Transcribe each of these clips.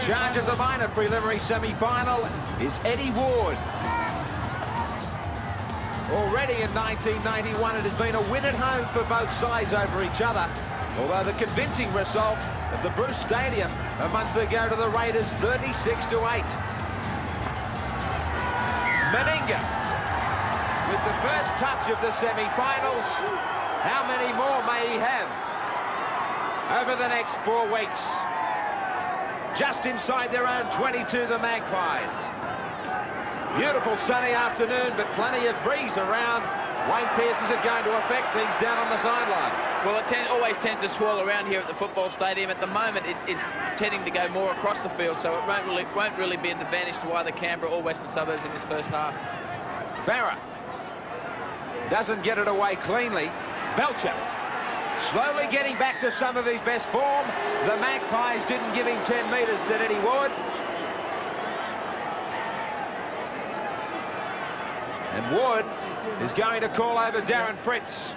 charge of the minor preliminary semi-final is Eddie Ward. Already in 1991, it has been a win at home for both sides over each other, although the convincing result at the Bruce Stadium a month ago to the Raiders, 36-8. Meninga with the first touch of the semi-finals. How many more may he have over the next 4 weeks? Just inside their own 22, the Magpies. Beautiful sunny afternoon, but plenty of breeze around. Wayne Pearce, is it going to affect things down on the sideline? Well, it always tends to swirl around here at the football stadium. At the moment, it's tending to go more across the field, so it won't really be an advantage to either Canberra or Western Suburbs in this first half. Farah doesn't get it away cleanly. Belcher slowly getting back to some of his best form. The Magpies didn't give him 10 metres, said Eddie Ward. And Ward is going to call over Darren Fritz.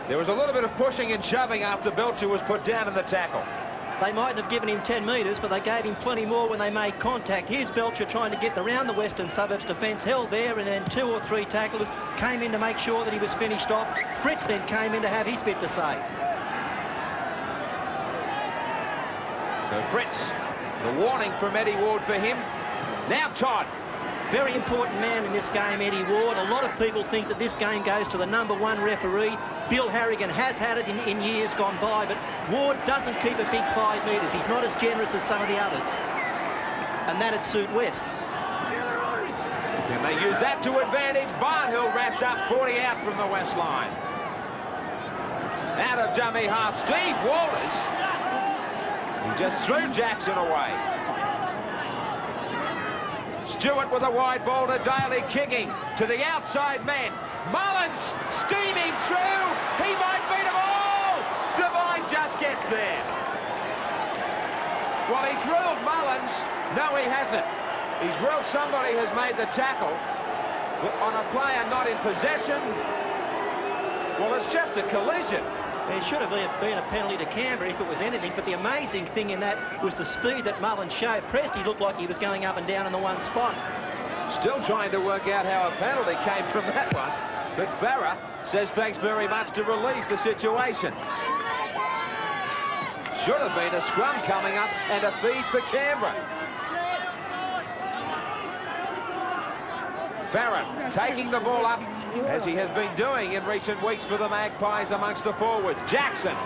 There was a little bit of pushing and shoving after Belcher was put down in the tackle. They mightn't have given him 10 metres, but they gave him plenty more when they made contact. Here's Belcher trying to get around the Western Suburbs defence, held there, and then 2 or 3 tacklers came in to make sure that he was finished off. Fritz then came in to have his bit to say. So Fritz, the warning from Eddie Ward for him. Now Todd. Very important man in this game, Eddie Ward. A lot of people think that this game goes to the #1 referee. Bill Harrigan has had it in years gone by, but Ward doesn't keep a big 5 metres. He's not as generous as some of the others. And that'd suit Wests. Can they use that to advantage? Barnhill wrapped up 40 out from the West line. Out of dummy half, Steve Walters. He just threw Jackson away. Stewart with a wide ball to Daly, kicking to the outside men. Mullins steaming through. He might beat them all. Devine just gets there. Well, he's ruled Mullins. No, he hasn't. He's ruled somebody has made the tackle on a player not in possession. Well, it's just a collision. There should have been a penalty to Canberra if it was anything, but the amazing thing in that was the speed that Mullins showed. Presti looked like he was going up and down in the one spot. Still trying to work out how a penalty came from that one, but Farah says thanks very much to relieve the situation. Should have been a scrum coming up and a feed for Canberra. Farah taking the ball up, as he has been doing in recent weeks for the Magpies amongst the forwards. Jackson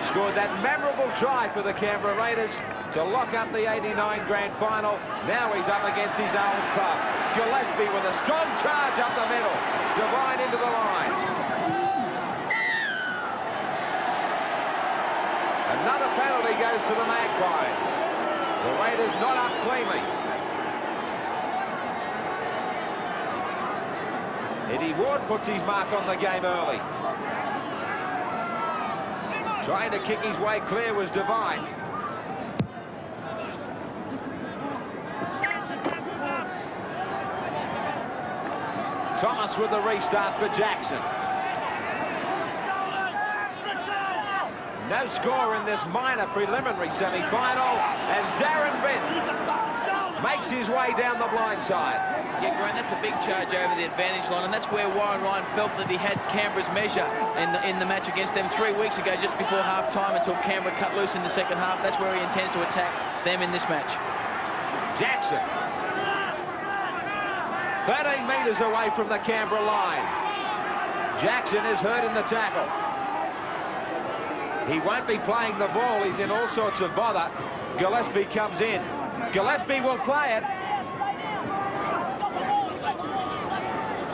scored that memorable try for the Canberra Raiders to lock up the '89 grand final. Now he's up against his own club. Gillespie with a strong charge up the middle. Devine into the line. Another penalty goes to the Magpies. The Raiders not up cleanly. Eddie Ward puts his mark on the game early. Trying to kick his way clear was Devine. Thomas with the restart for Jackson. No score in this minor preliminary semi-final as Darren Benton makes his way down the blind side. Yeah, Graeme, that's a big charge over the advantage line, and that's where Warren Ryan felt that he had Canberra's measure in the match against them 3 weeks ago, just before half-time, until Canberra cut loose in the second half. That's where he intends to attack them in this match. Jackson. 13 metres away from the Canberra line. Jackson is hurt in the tackle. He won't be playing the ball. He's in all sorts of bother. Gillespie comes in. Gillespie will play it.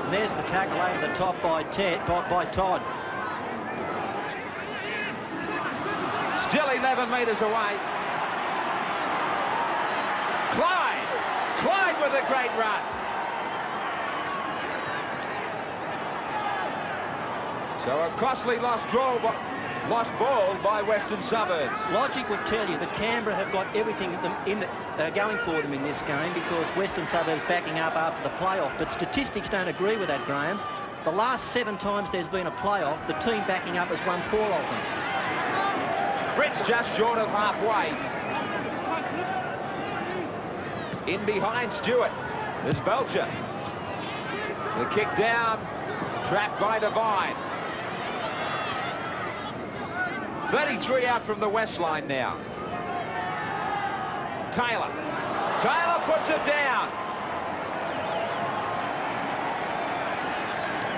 And there's the tackle over the top by Todd. Still 11 metres away. Clyde with a great run. So a costly lost ball by Western Suburbs. Logic would tell you that Canberra have got everything going for them in this game, because Western Suburbs backing up after the playoff. But statistics don't agree with that, Graeme. The last 7 times there's been a playoff, the team backing up has won 4 of them. Fritz just short of halfway. In behind Stewart. There's Belcher. The kick down. Trapped by Devine. 33 out from the West line now. Taylor. Taylor puts it down.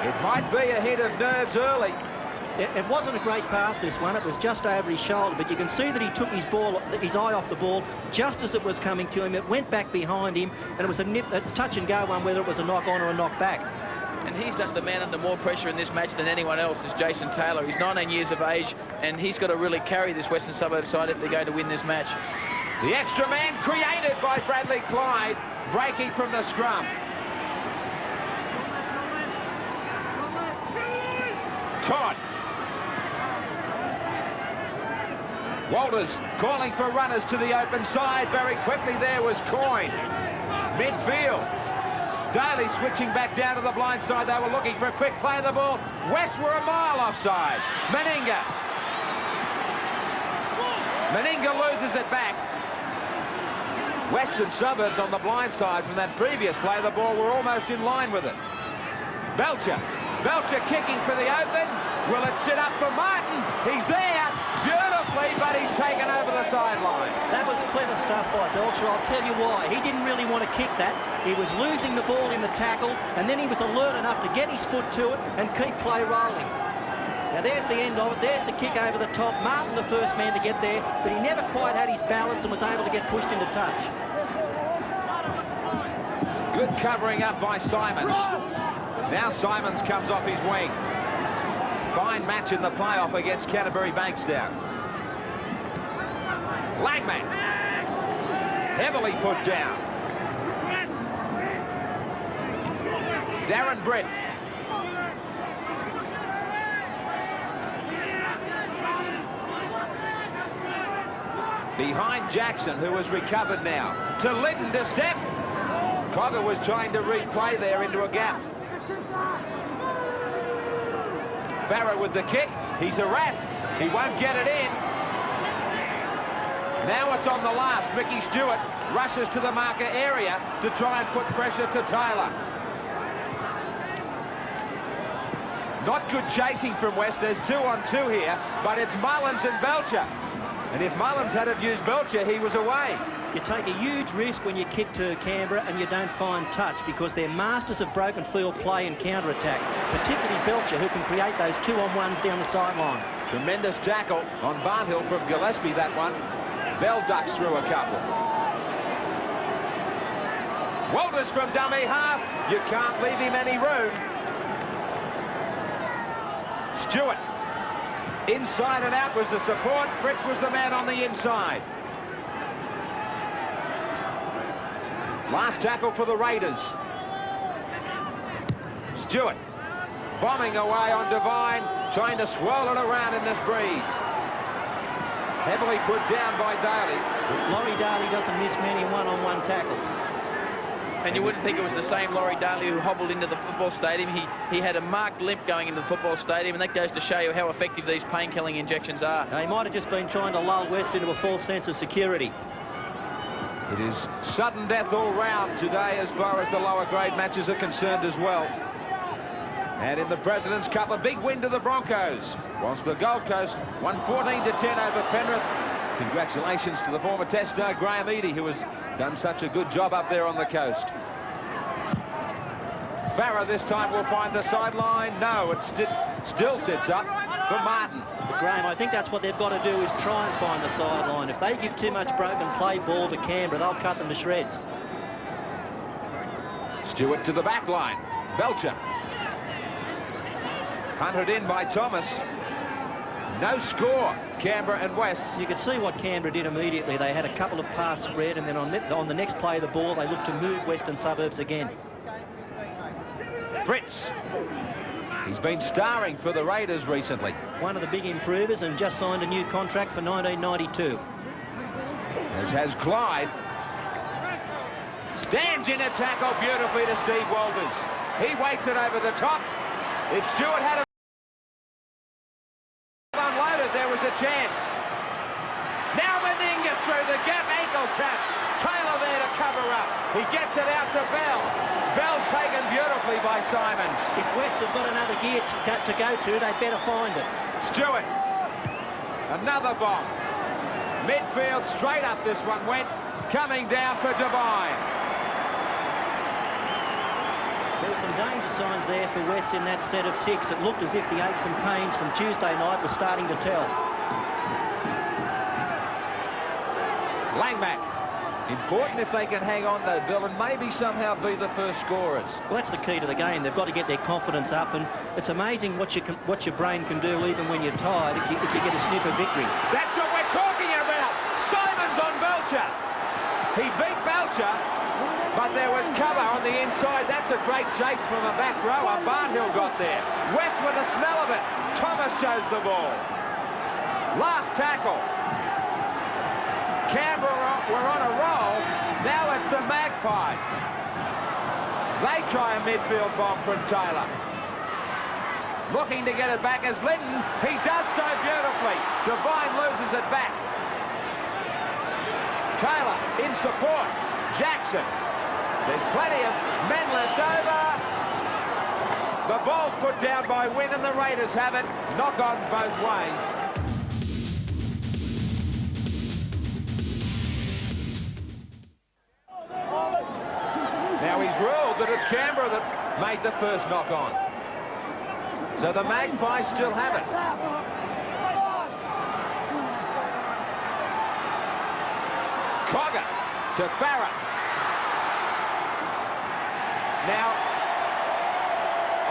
It might be a hit of nerves early. It wasn't a great pass, this one. It was just over his shoulder, but you can see that he took his eye off the ball just as it was coming to him. It went back behind him, and it was a touch-and-go one, whether it was a knock-on or a knock-back. And he's the man under more pressure in this match than anyone else, is Jason Taylor. He's 19 years of age, and he's got to really carry this Western Suburbs side if they're going to win this match. The extra man created by Bradley Clyde, breaking from the scrum. Todd. Walters calling for runners to the open side. Very quickly there was Coyne. Midfield. Daly switching back down to the blind side. They were looking for a quick play of the ball. West were a mile offside. Meninga. Meninga loses it back. Western Suburbs on the blind side from that previous play. The ball were almost in line with it. Belcher. Belcher kicking for the open. Will it sit up for Martin? He's there beautifully, but he's taken over the sideline. That was clever stuff by Belcher. I'll tell you why. He didn't really want to kick that. He was losing the ball in the tackle, and then he was alert enough to get his foot to it and keep play rolling. Now there's the end of it. There's the kick over the top. Martin the first man to get there, but he never quite had his balance and was able to get pushed into touch. Good covering up by Simons. Now Simons comes off his wing. Fine match in the playoff against Canterbury Bankstown. Langman. Heavily put down. Darren Britt. Behind Jackson, who has recovered now. To Lytton to step. Cogger was trying to replay there into a gap. Farah with the kick. He's harassed. He won't get it in. Now it's on the last. Ricky Stewart rushes to the marker area to try and put pressure to Taylor. Not good chasing from West. There's 2-on-2 here, but it's Mullins and Belcher. And if Mullins had have used Belcher, he was away. You take a huge risk when you kick to Canberra and you don't find touch, because they're masters of broken field play and counter-attack, particularly Belcher, who can create those 2-on-1s down the sideline. Tremendous tackle on Barnhill from Gillespie, that one. Bell ducks through a couple. Walters from dummy half. You can't leave him any room. Stewart. Inside and out was the support. Fritz was the man on the inside. Last tackle for the Raiders. Stewart bombing away on Devine, trying to swirl it around in this breeze. Heavily put down by Daly. Laurie Daly doesn't miss many one-on-one tackles. And you wouldn't think it was the same Laurie Daly who hobbled into the football stadium. He had a marked limp going into the football stadium, and that goes to show you how effective these pain-killing injections are. He might have just been trying to lull West into a false sense of security. It is sudden death all round today as far as the lower grade matches are concerned as well. And in the President's Cup, a big win to the Broncos, whilst the Gold Coast won 14-10 over Penrith. Congratulations to the former Test star Graeme who has done such a good job up there on the coast. Farah this time will find the sideline. No, it still sits up for Martin. But Graeme, I think that's what they've got to do, is try and find the sideline. If they give too much broken play ball to Canberra, they'll cut them to shreds. Stewart to the back line. Belcher. Hunted in by Thomas. No score, Canberra and West. You could see what Canberra did immediately. They had a couple of pass spread, and then on the next play of the ball, they looked to move Western Suburbs again. Fritz. He's been starring for the Raiders recently. One of the big improvers, and just signed a new contract for 1992. As has Clyde. Stands in a tackle beautifully to Steve Walters. He waits it over the top. If Stewart had unloaded, there was a chance. Now Meninga through the gap, ankle tap. Taylor there to cover pressure up. He gets it out to Bell. Bell taken beautifully by Simons. If West have got another gear to go to, they better find it. Stewart. Another bomb. Midfield, straight up this one went. Coming down for Devine. There were some danger signs there for West in that set of 6. It looked as if the aches and pains from Tuesday night were starting to tell. Langmack. Important if they can hang on though, Bill, and maybe somehow be the first scorers. Well, that's the key to the game. They've got to get their confidence up, and it's amazing what your brain can do even when you're tired if you get a sniff of victory. That's what we're talking about. Simons on Belcher. He beat Belcher, but there was cover on the inside. That's a great chase from a back rower. Barthill got there. West with the smell of it. Thomas shows the ball. Last tackle. Canberra were on a roll. Now it's the Magpies. They try a midfield bomb from Taylor. Looking to get it back as Linton. He does so beautifully. Devine loses it back. Taylor in support. Jackson. There's plenty of men left over. The ball's put down by Wynn and the Raiders have it. Knock-ons both ways. Now he's ruled that it's Canberra that made the first knock-on. So the Magpies still have it. Cogger to Farah. Now,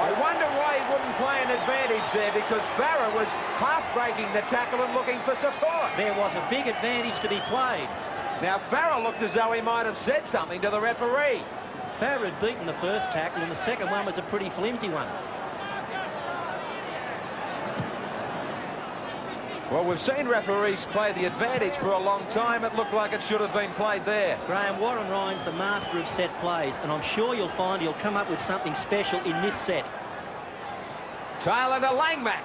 I wonder why he wouldn't play an advantage there, because Farah was half breaking the tackle and looking for support. There was a big advantage to be played. Now, Farah looked as though he might have said something to the referee. Farah had beaten the first tackle, and the second one was a pretty flimsy one. Well, we've seen referees play the advantage for a long time. It looked like it should have been played there. Graeme, Warren Ryan's the master of set plays, and I'm sure you'll find he'll come up with something special in this set. Taylor to Langmack.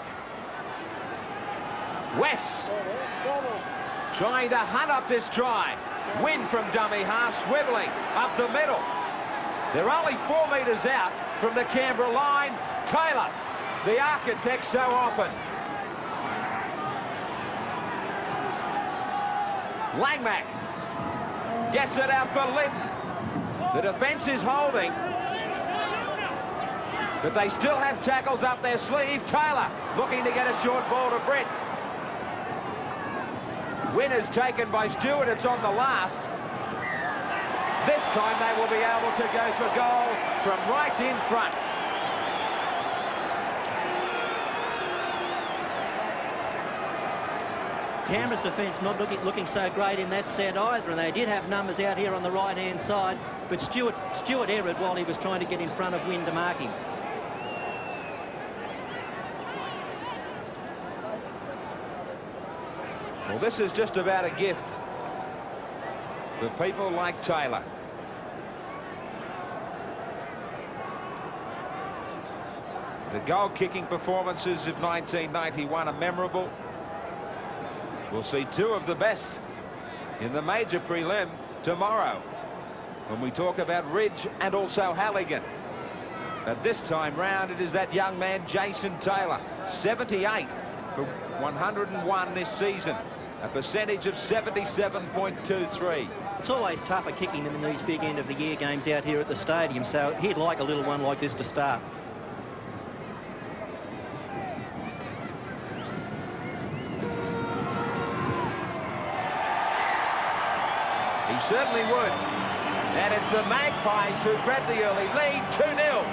West trying to hunt up this try. Win from dummy half, swiveling up the middle. They're only 4 metres out from the Canberra line. Taylor, the architect so often. Langmack gets it out for Linton. The defence is holding, but they still have tackles up their sleeve. Taylor looking to get a short ball to Britt. Win is taken by Stewart. It's on the last. This time they will be able to go for goal from right in front. Canberra's defence not looking so great in that set either, and they did have numbers out here on the right-hand side, but Stewart erred while he was trying to get in front of Wynn to mark him. Well, this is just about a gift for people like Taylor. The goal-kicking performances of 1991 are memorable. We'll see 2 of the best in the major prelim tomorrow when we talk about Ridge and also Halligan. But this time round, it is that young man, Jason Taylor, 78 for 101 this season, a percentage of 77.23. It's always tougher kicking them in these big end-of-the-year games out here at the stadium, so he'd like a little one like this to start. He certainly would. And it's the Magpies who grab the early lead, 2-0.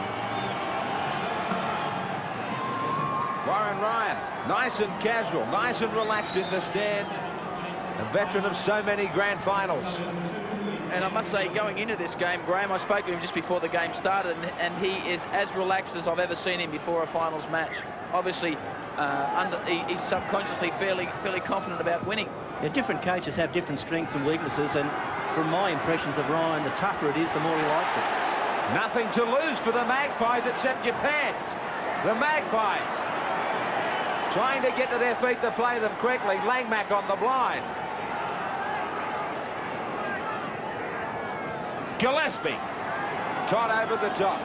Warren Ryan, nice and casual, nice and relaxed in the stand. A veteran of so many grand finals. And I must say, going into this game, Graeme, I spoke to him just before the game started, and he is as relaxed as I've ever seen him before a finals match. Obviously, he's subconsciously fairly confident about winning. Yeah, different coaches have different strengths and weaknesses, and from my impressions of Ryan, the tougher it is, the more he likes it. Nothing to lose for the Magpies except your pants. The Magpies trying to get to their feet to play them quickly. Langmack on the blind. Gillespie. Todd over the top.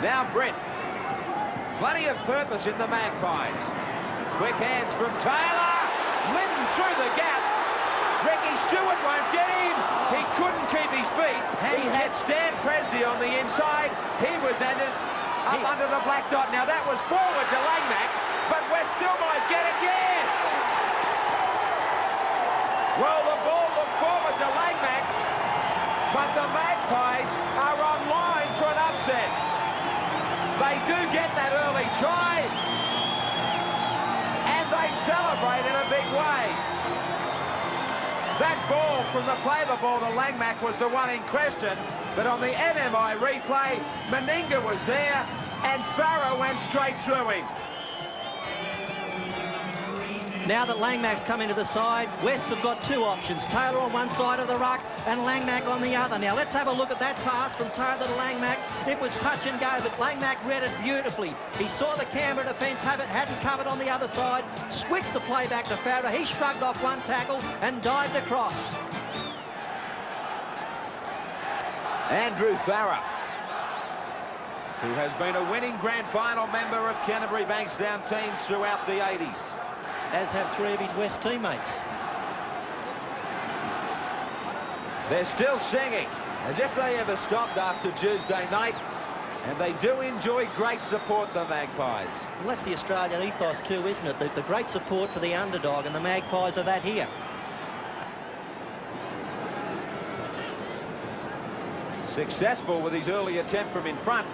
Now Brett. Plenty of purpose in the Magpies. Quick hands from Taylor. Linton through the gap. Ricky Stewart won't get him. He couldn't keep his feet. He had Stan Presby on the inside. He was ended up under the black dot. Now that was forward to Langmack, but West still might get it. Yes! Well, the ball looked forward to Langmack, but the Magpies are online for an upset. They do get that early try, and they celebrate in a big way. That ball from the play the ball to Langmack was the one in question, but on the MMI replay, Meninga was there, and Farah went straight through him. Now that Langmack's come into the side, Wests have got two options. Taylor on one side of the ruck and Langmack on the other. Now let's have a look at that pass from Taylor to Langmack. It was touch and go, but Langmack read it beautifully. He saw the Canberra defence hadn't covered on the other side, switched the play back to Farah. He shrugged off one tackle and dived across. Andrew Farah, who has been a winning grand final member of Canterbury Bankstown teams throughout the 80s. As have three of his West teammates. They're still singing, as if they ever stopped after Tuesday night, and they do enjoy great support, the Magpies. Well, that's the Australian ethos too, isn't it? The great support for the underdog, and the Magpies are that here. Successful with his early attempt from in front.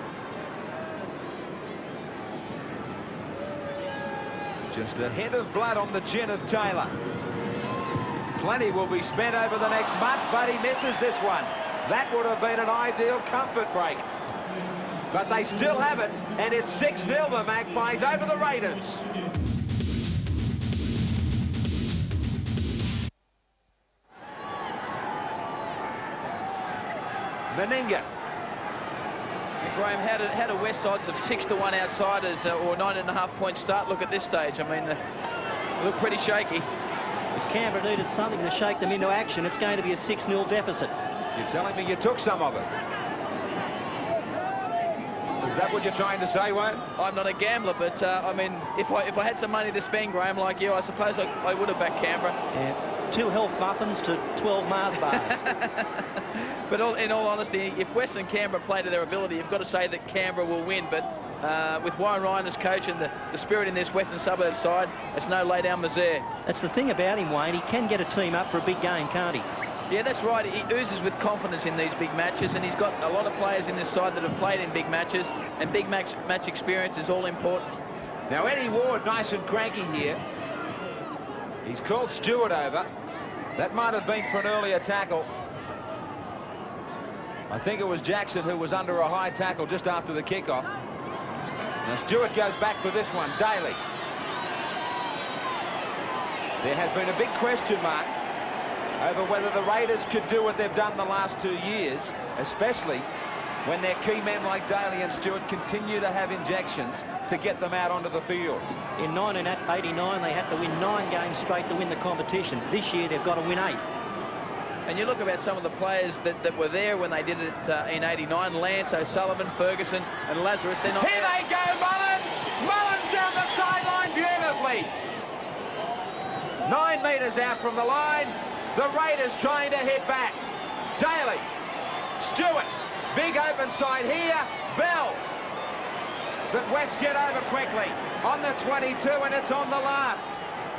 Just a hint of blood on the chin of Taylor. Plenty will be spent over the next month, but he misses this one. That would have been an ideal comfort break. But they still have it, and it's 6-0 the Magpies over the Raiders. Meninga. Graeme, how do West odds of 6-1 outsiders or 9.5-point start look at this stage? I mean, they look pretty shaky. If Canberra needed something to shake them into action, it's going to be a 6-0 deficit. You're telling me you took some of it? Is that what you're trying to say, Wayne? I'm not a gambler, but I mean, if I had some money to spend, Graeme, like you, I suppose I would have backed Canberra. Yeah, 2 health muffins to 12 Mars bars. But in all honesty, if Western Canberra play to their ability, you've got to say that Canberra will win. But with Warren Ryan as coach and the spirit in this Western Suburbs side, it's no lay-down misère. That's the thing about him, Wayne. He can get a team up for a big game, can't he? Yeah, that's right. He oozes with confidence in these big matches, and he's got a lot of players in this side that have played in big matches, and big match experience is all important. Now, Eddie Ward, nice and cranky here. He's called Stewart over. That might have been for an earlier tackle. I think it was Jackson who was under a high tackle just after the kickoff. Now Stewart goes back for this one. Daly. There has been a big question mark over whether the Raiders could do what they've done the last 2 years, especially when their key men like Daly and Stewart continue to have injections to get them out onto the field. In 1989, they had to win 9 games straight to win the competition. This year, they've got to win 8. And you look about some of the players that were there when they did it in '89, Lance, O'Sullivan, Ferguson and Lazarus. They're not Here there. they go, Mullins! Mullins down the sideline beautifully. 9 metres out from the line. The Raiders trying to hit back. Daly. Stewart. Big open side here. Bell. But West get over quickly. On the 22, and it's on the last.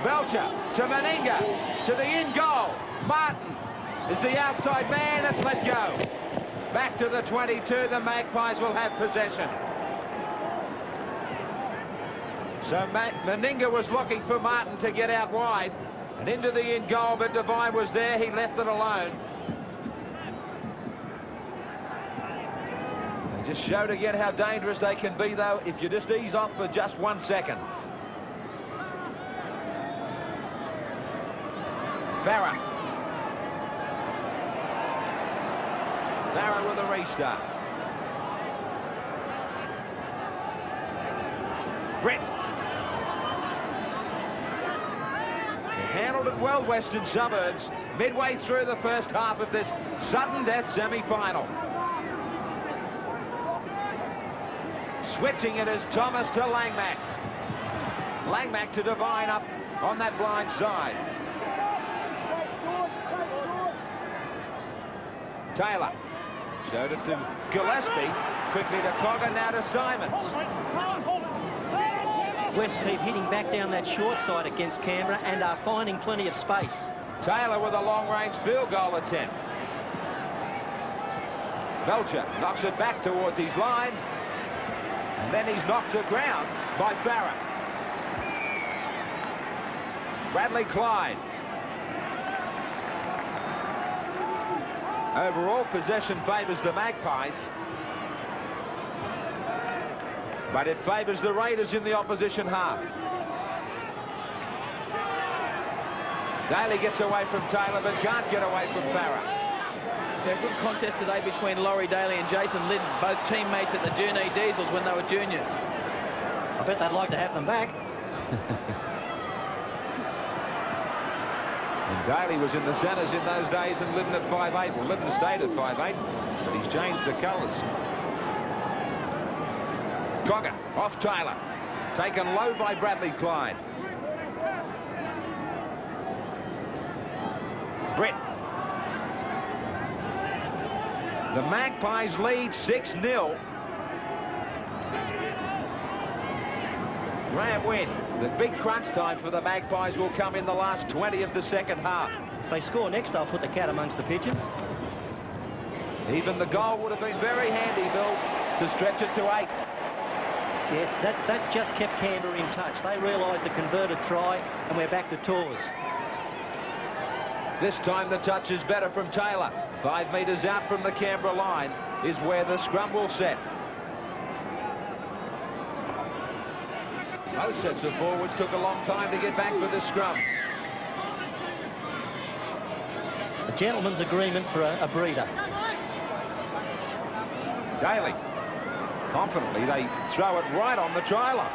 Belcher to Meninga. To the in goal. Martin is the outside man. It's let go. Back to the 22. The Magpies will have possession. So Meninga was looking for Martin to get out wide and into the in goal, but Devine was there. He left it alone. They just showed again how dangerous they can be, though, if you just ease off for just 1 second. Farah. Farah with a restart. Brett. handled it well, Western Suburbs, midway through the first half of this sudden death semi-final. Switching it is Thomas to Langmack. Langmack to Devine up on that blind side. Taylor showed it to Gillespie. Quickly to Cogger, now to Simons. West keep hitting back down that short side against Canberra and are finding plenty of space. Taylor with a long-range field goal attempt. Belcher knocks it back towards his line. And then he's knocked to ground by Farah. Bradley Clyde. Overall possession favours the Magpies. But it favours the Raiders in the opposition half. Daly gets away from Taylor but can't get away from Farah. Yeah, good contest today between Laurie Daly and Jason Liddon, both teammates at the Junee Diesels when they were juniors. I bet they'd like to have them back. And Daly was in the centres in those days and Liddon at 5'8". Well, Liddon stayed at 5'8", but he's changed the colours. Cogger off Taylor. Taken low by Bradley Clyde. Britt. The Magpies lead 6-0. Graeme win. The big crunch time for the Magpies will come in the last 20 of the second half. If they score next, they'll put the cat amongst the pigeons. Even the goal would have been very handy, Bill, to stretch it to 8. Yes, that's just kept Canberra in touch. They realised the converted try, and we're back to tours. This time the touch is better from Taylor. 5 metres out from the Canberra line is where the scrum will set. Both sets of forwards took a long time to get back for this scrum. A gentleman's agreement for a breeder. Daly. Confidently, they throw it right on the try line.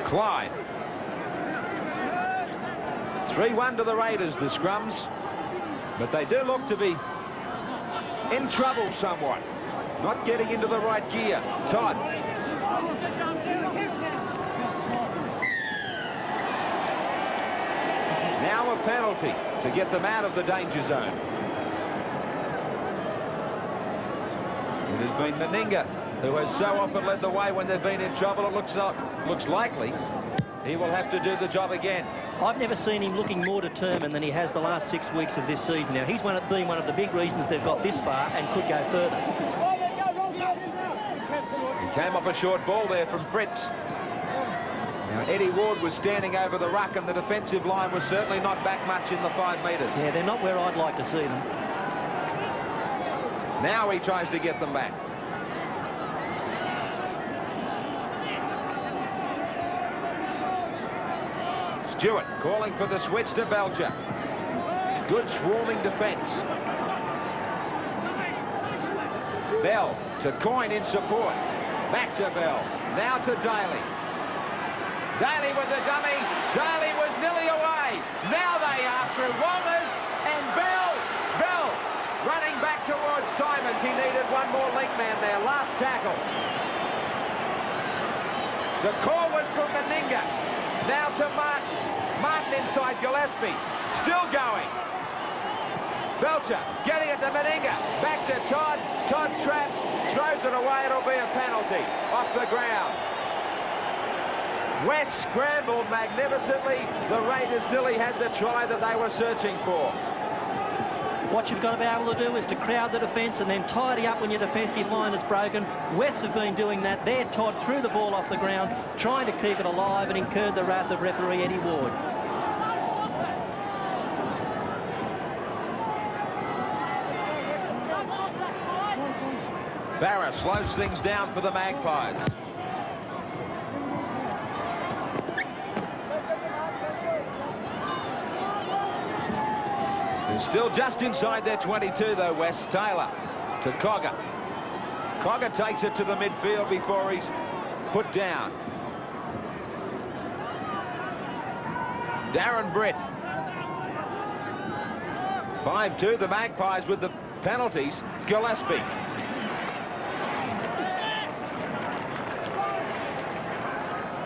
Clyde. 3-1 to the Raiders, the scrums. But they do look to be in trouble somewhat. Not getting into the right gear. Todd. Now a penalty to get them out of the danger zone. It has been Meninga who has so often led the way when they've been in trouble. It looks likely he will have to do the job again. I've never seen him looking more determined than he has the last 6 weeks of this season. Now, he's been one of the big reasons they've got this far and could go further. He came off a short ball there from Fritz. Now, Eddie Ward was standing over the ruck, and the defensive line was certainly not back much in the 5 metres. Yeah, they're not where I'd like to see them. Now he tries to get them back. Stewart calling for the switch to Belcher. Good swarming defence. Bell to Coyne in support. Back to Bell. Now to Daly. Daly with the dummy. Daly was nearly away. Now they are through Walters and Bell. Bell running back towards Simons. He needed one more link man there. Last tackle. The call was from Meninga. Now to Martin. Martin inside Gillespie. Still going. Belcher getting it to Meninga. Back to Todd. Todd trap. Throws it away. It'll be a penalty. Off the ground. West scrambled magnificently. The Raiders nearly had the try that they were searching for. What you've got to be able to do is to crowd the defence and then tidy up when your defensive line is broken. Wests have been doing that. There, Todd threw the ball off the ground, trying to keep it alive, and incurred the wrath of referee Eddie Ward. Farah slows things down for the Magpies. They're still just inside their 22, though, West. Taylor to Cogger. Cogger takes it to the midfield before he's put down. Darren Britt. 5-2, the Magpies with the penalties. Gillespie.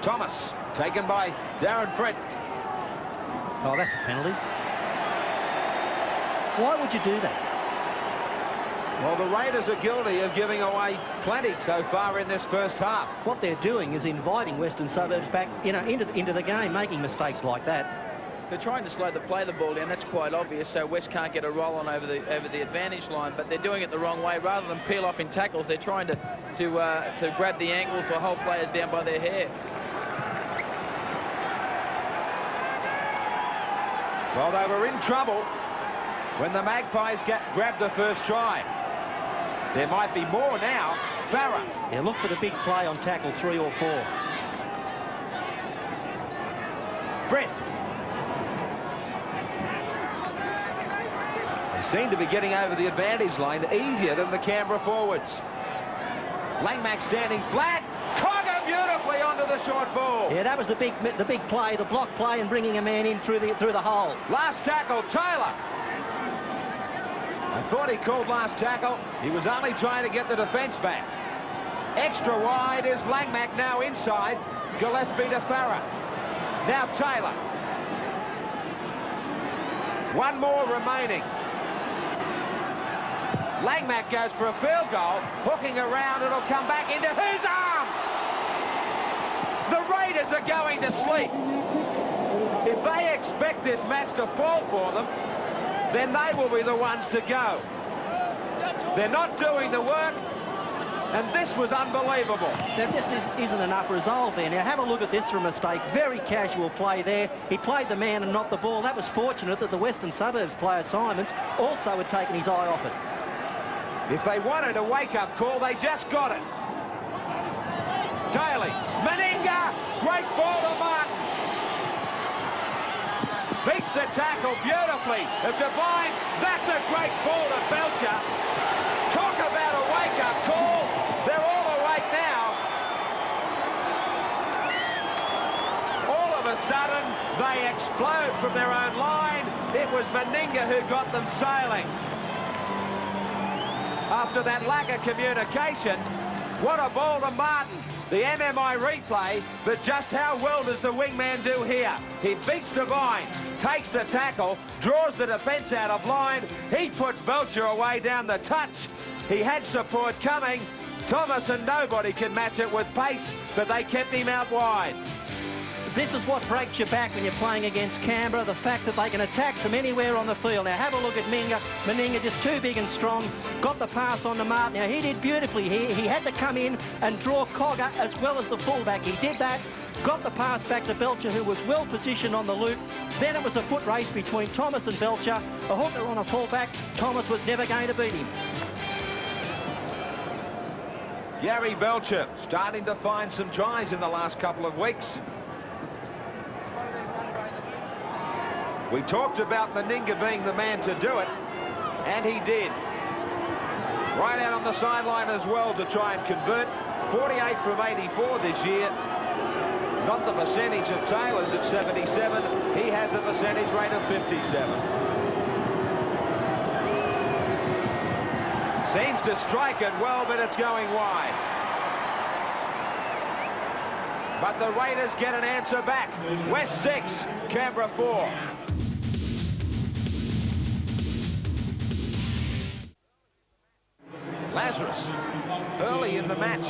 Thomas, taken by Darren Britt. Oh, that's a penalty. Why would you do that? Well, the Raiders are guilty of giving away plenty so far in this first half. What they're doing is inviting Western Suburbs back, you know, into the game, making mistakes like that. They're trying to slow the ball down. That's quite obvious. So West can't get a roll on over the advantage line, but they're doing it the wrong way. Rather than peel off in tackles, they're trying to grab the ankles or hold players down by their hair. Well, they were in trouble when the Magpies grabbed the first try. There might be more now. Farah. Yeah, look for the big play on tackle 3 or 4. Brett. They seem to be getting over the advantage line easier than the Canberra forwards. Langmack standing flat. Cogger beautifully onto the short ball. Yeah, that was the big play, the block play, and bringing a man in through the hole. Last tackle, Taylor. I thought he called last tackle. He was only trying to get the defence back. Extra wide is Langmack, now inside. Gillespie to Farah. Now Taylor. One more remaining. Langmack goes for a field goal. Hooking around, it'll come back into whose arms? The Raiders are going to sleep. If they expect this match to fall for them, then they will be the ones to go. They're not doing the work, and this was unbelievable. There just isn't enough resolve there. Now, have a look at this for a mistake. Very casual play there. He played the man and not the ball. That was fortunate that the Western Suburbs player, Simons, also had taken his eye off it. If they wanted a wake-up call, they just got it. Daly, Meninga, great ball to Martin. Beats the tackle beautifully. If Devine, that's a great ball to Belcher. Talk about a wake-up call. They're all awake now. All of a sudden, they explode from their own line. It was Meninga who got them sailing. After that lack of communication, what a ball to Martin. The MMI replay, but just how well does the wingman do here? He beats Devine, takes the tackle, draws the defence out of line. He puts Belcher away down the touch. He had support coming. Thomas and nobody can match it with pace, but they kept him out wide. This is what breaks your back when you're playing against Canberra, the fact that they can attack from anywhere on the field. Now, have a look at Meninga, just too big and strong. Got the pass on to Martin. Now, he did beautifully. He had to come in and draw Cogger as well as the fullback. He did that, got the pass back to Belcher, who was well positioned on the loop. Then it was a foot race between Thomas and Belcher. A hooker on a fullback. Thomas was never going to beat him. Gary Belcher starting to find some tries in the last couple of weeks. We talked about Meninga being the man to do it, and he did. Right out on the sideline as well to try and convert. 48 from 84 this year. Not the percentage of Taylor's at 77. He has a percentage rate of 57. Seems to strike it well, but it's going wide. But the Raiders get an answer back. West 6, Canberra 4. Lazarus early in the match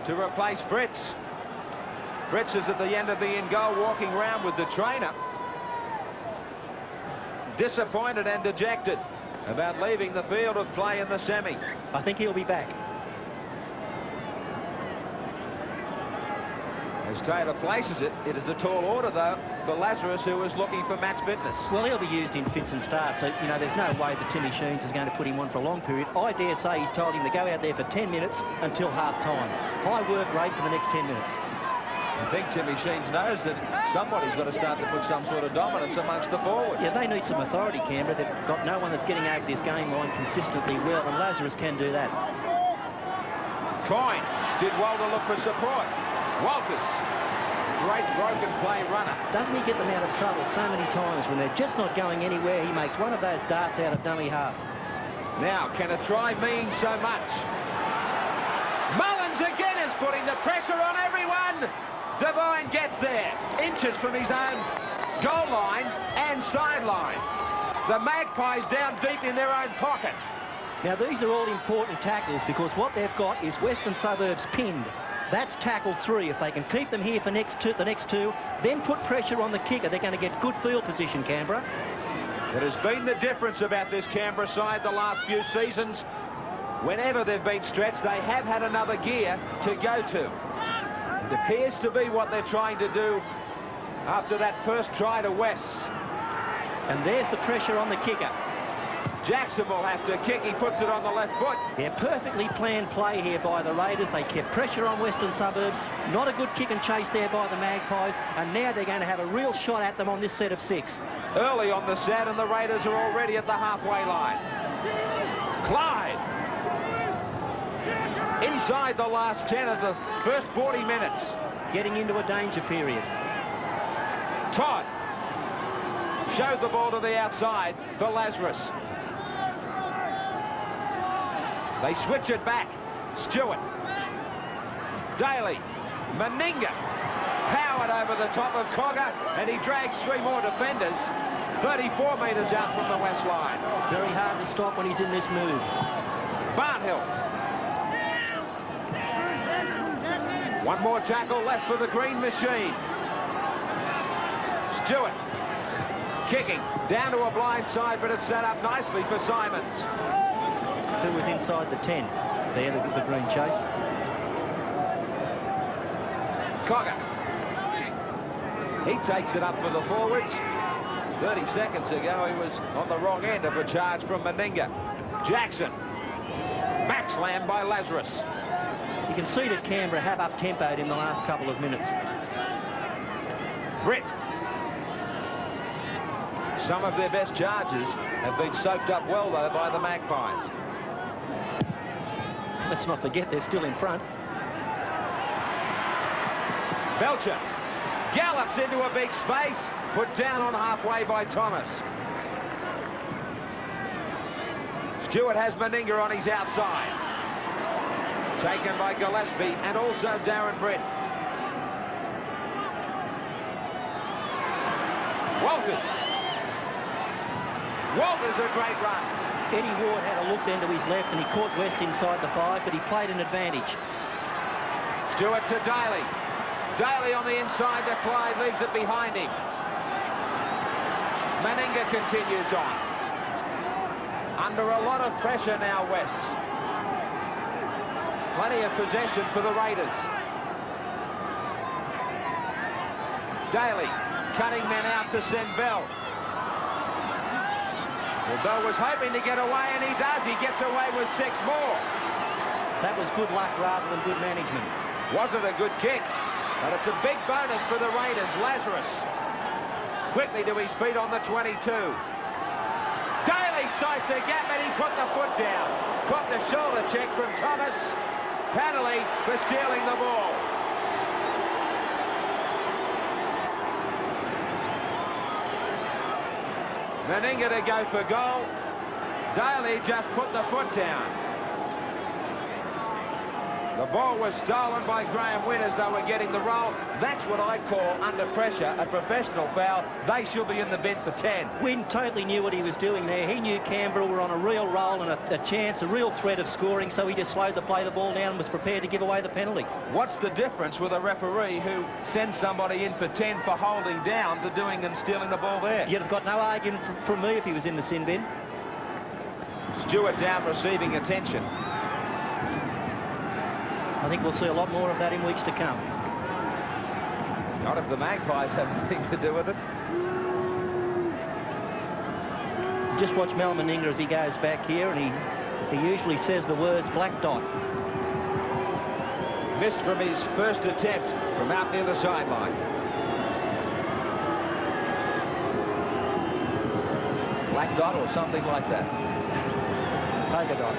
to replace Fritz. Fritz is at the end of the in-goal, walking around with the trainer. Disappointed and dejected about leaving the field of play in the semi. I think he'll be back. As Taylor places it, it is a tall order, though, for Lazarus, who is looking for match fitness. Well, he'll be used in fits and starts, so, you know, there's no way that Timmy Sheens is going to put him on for a long period. I dare say he's told him to go out there for 10 minutes until half-time. High work rate for the next 10 minutes. I think Timmy Sheens knows that somebody's got to start to put some sort of dominance amongst the forwards. Yeah, they need some authority, Canberra. They've got no one that's getting over this game line consistently well, and Lazarus can do that. Coyne did well to look for support. Walters. Great broken play runner. Doesn't he get them out of trouble so many times when they're just not going anywhere? He makes one of those darts out of dummy half. Now, can a try mean so much? Mullins again is putting the pressure on everyone. Devine gets there, inches from his own goal line and sideline. The Magpies down deep in their own pocket. Now, these are all important tackles because what they've got is Western Suburbs pinned. That's tackle 3. If they can keep them here for the next two, then put pressure on the kicker, they're going to get good field position, Canberra. It has been the difference about this Canberra side the last few seasons. Whenever they've been stretched, they have had another gear to go to. It appears to be what they're trying to do after that first try to West. And there's the pressure on the kicker. Jackson will have to kick. He puts it on the left foot. Yeah, perfectly planned play here by the Raiders. They kept pressure on Western Suburbs. Not a good kick and chase there by the Magpies. And now they're going to have a real shot at them on this set of 6. Early on the set, and the Raiders are already at the halfway line. Clyde. Inside the last 10 of the first 40 minutes. Getting into a danger period. Todd showed the ball to the outside for Lazarus. They switch it back. Stewart. Daly. Meninga. Powered over the top of Cogger, and he drags 3 more defenders. 34 metres out from the west line. Very hard to stop when he's in this mood. Barnhill. One more tackle left for the Green Machine. Stewart. Kicking down to a blind side, but it's set up nicely for Simons. Who was inside the 10? There, the Green chase. Cogger. He takes it up for the forwards. 30 seconds ago, he was on the wrong end of a charge from Meninga. Jackson. Back slam by Lazarus. You can see that Canberra have up-tempoed in the last couple of minutes. Britt. Some of their best charges have been soaked up well, though, by the Magpies. Let's not forget they're still in front. Belcher gallops into a big space, put down on halfway by Thomas. Stewart has Meninga on his outside. Taken by Gillespie and also Darren Britt. Walters. Walters, a great run. Eddie Ward had a look then to his left and he caught West inside the 5, but he played an advantage. Stewart to Daly. Daly on the inside to Clyde, leaves it behind him. Meninga continues on. Under a lot of pressure now, West. Plenty of possession for the Raiders. Daly cutting men out to send Bell. Well, Bell was hoping to get away, and he does. He gets away with 6 more. That was good luck rather than good management. Wasn't a good kick, but it's a big bonus for the Raiders. Lazarus quickly to his feet on the 22. Daly sights a gap, and he put the foot down. Caught the shoulder check from Thomas. Penalty for stealing the ball. Meninga to go for goal. Daly just put the foot down. The ball was stolen by Graeme Wynn as they were getting the roll. That's what I call under pressure a professional foul. They should be in the bin for 10. Wynn totally knew what he was doing there. He knew Canberra were on a real roll and a chance, a real threat of scoring, so he just slowed the play the ball down and was prepared to give away the penalty. What's the difference with a referee who sends somebody in for 10 for holding down to doing and stealing the ball there? You'd have got no argument from me if he was in the sin bin. Stewart down receiving attention. I think we'll see a lot more of that in weeks to come. Not if the Magpies have anything to do with it. Just watch Mal Meninga as he goes back here, and he usually says the words black dot. Missed from his first attempt from out near the sideline. Black dot or something like that. Polka dot.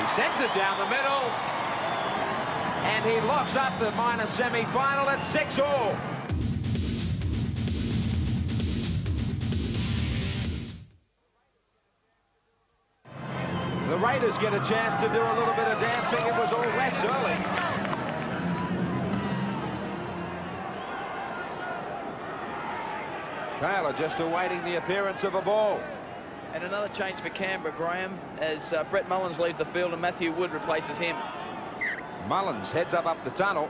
He sends it down the middle. And he locks up the minor semi-final at 6-all. The Raiders get a chance to do a little bit of dancing. It was all West early. Taylor just awaiting the appearance of a ball. And another change for Canberra, Graeme, as Brett Mullins leaves the field and Matthew Wood replaces him. Mullins heads up the tunnel.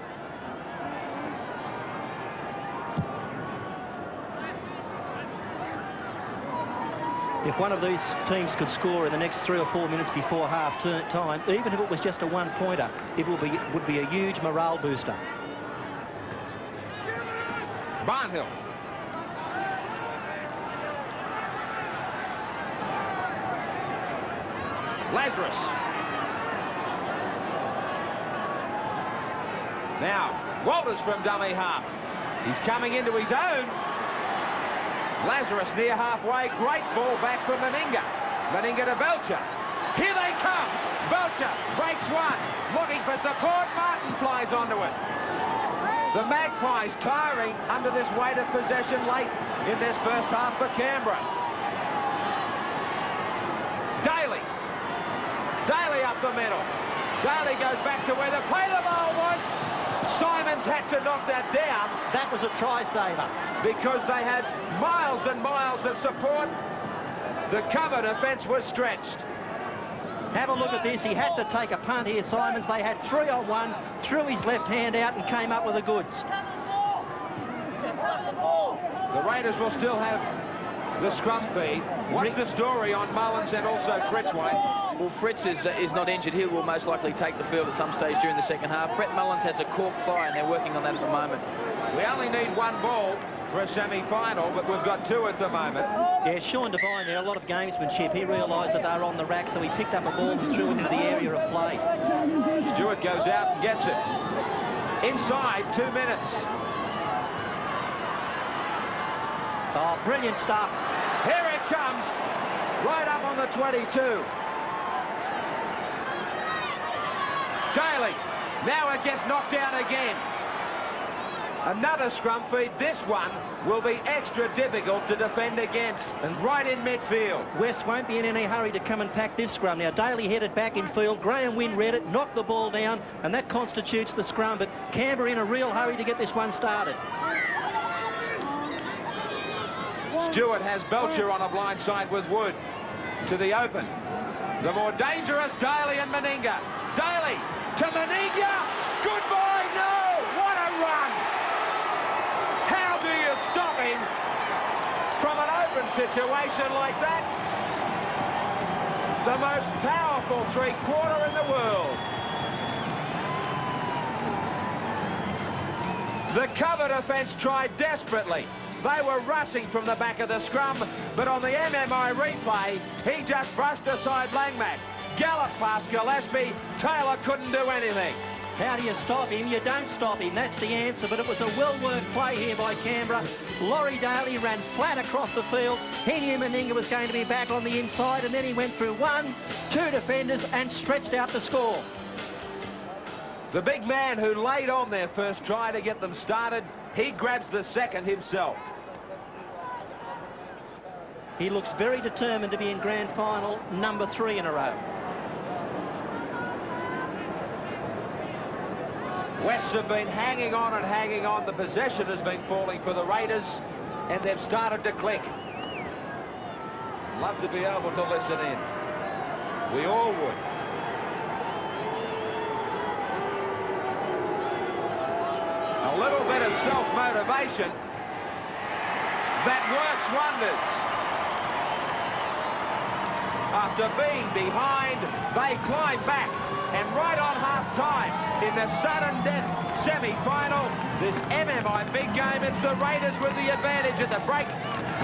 If one of these teams could score in the next 3 or 4 minutes before half-time, even if it was just a one-pointer, it would be a huge morale booster. Barnhill. Lazarus. Now, Walters from dummy half. He's coming into his own. Lazarus near halfway. Great ball back from Meninga. Meninga to Belcher. Here they come. Belcher breaks one. Looking for support. Martin flies onto it. The Magpies tiring under this weight of possession late in this first half for Canberra. Daly up the middle. Daly goes back to where the play the ball was. Simons had to knock that down. That was a try-saver. Because they had miles and miles of support. The cover defence was stretched. Have a look at this. He had to take a punt here, Simons. They had 3-on-1, threw his left hand out and came up with the goods. The Raiders will still have the scrum feed. What's the story on Mullins and also Fritz, Wayne? Well, Fritz is not injured. He will most likely take the field at some stage during the second half. Brett Mullins has a cork thigh, and they're working on that at the moment. We only need one ball for a semi-final, but we've got two at the moment. Yeah, Sean Devine there, a lot of gamesmanship. He realised that they were on the rack, so he picked up a ball and threw it into the area of play. Stewart goes out and gets it. Inside 2 minutes. Oh, brilliant stuff. Here it comes, right up on the 22. Daly, now it gets knocked down again. Another scrum feed. This one will be extra difficult to defend against, and right in midfield. West won't be in any hurry to come and pack this scrum. Now, Daly headed back in field. Graeme Wynn read it, knocked the ball down, and that constitutes the scrum. But Canberra in a real hurry to get this one started. Stewart has Belcher on a blind side with Wood to the open. The more dangerous Daly and Meninga. Daly to Meninga. Goodbye, no! What a run! How do you stop him from an open situation like that? The most powerful three-quarter in the world. The cover defence tried desperately. They were rushing from the back of the scrum, but on the MMI replay, he just brushed aside Langmack. Galloped past Gillespie. Taylor couldn't do anything. How do you stop him? You don't stop him. That's the answer, but it was a well-worked play here by Canberra. Laurie Daly ran flat across the field. He knew Meninga was going to be back on the inside, and then he went through 1, 2 defenders and stretched out the score. The big man who laid on their first try to get them started, he grabs the second himself. He looks very determined to be in grand final number 3 in a row. Wests have been hanging on and hanging on. The possession has been falling for the Raiders, and they've started to click. Love to be able to listen in. We all would. A little bit of self-motivation that works wonders. After being behind, they climb back, and right on half-time in the sudden death semi-final, this MMI big game, it's the Raiders with the advantage at the break.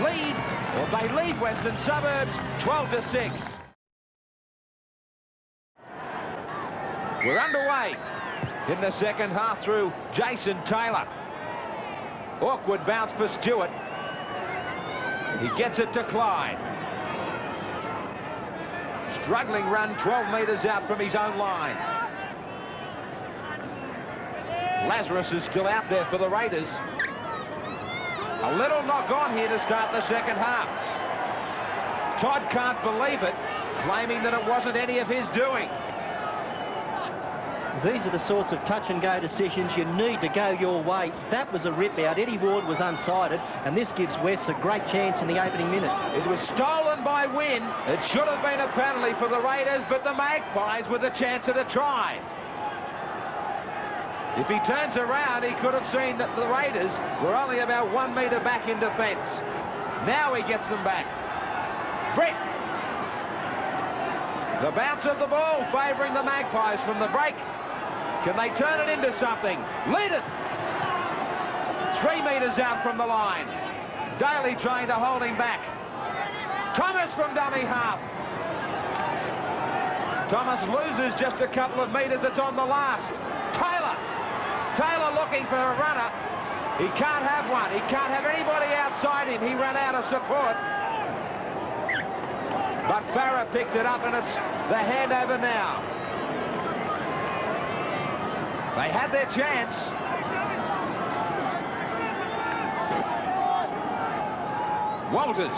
They lead Western Suburbs 12-6. We're underway in the second half through Jason Taylor. Awkward bounce for Stewart. He gets it to Clyde. Struggling run 12 metres out from his own line. Lazarus is still out there for the Raiders. A little knock on here to start the second half. Todd can't believe it, claiming that it wasn't any of his doing. These are the sorts of touch-and-go decisions you need to go your way. That was a rip-out. Eddie Ward was unsided, and this gives West a great chance in the opening minutes. It was stolen by Wynn. It should have been a penalty for the Raiders, but the Magpies with a chance at a try. If he turns around, he could have seen that the Raiders were only about 1 metre back in defence. Now he gets them back. Brett. The bounce of the ball favouring the Magpies from the break. Can they turn it into something? Lead it. 3 metres out from the line. Daly trying to hold him back. Thomas from dummy half. Thomas loses just a couple of metres. It's on the last. Taylor looking for a runner. He can't have one. He can't have anybody outside him. He ran out of support. But Farah picked it up, and it's the handover now. They had their chance. Walters.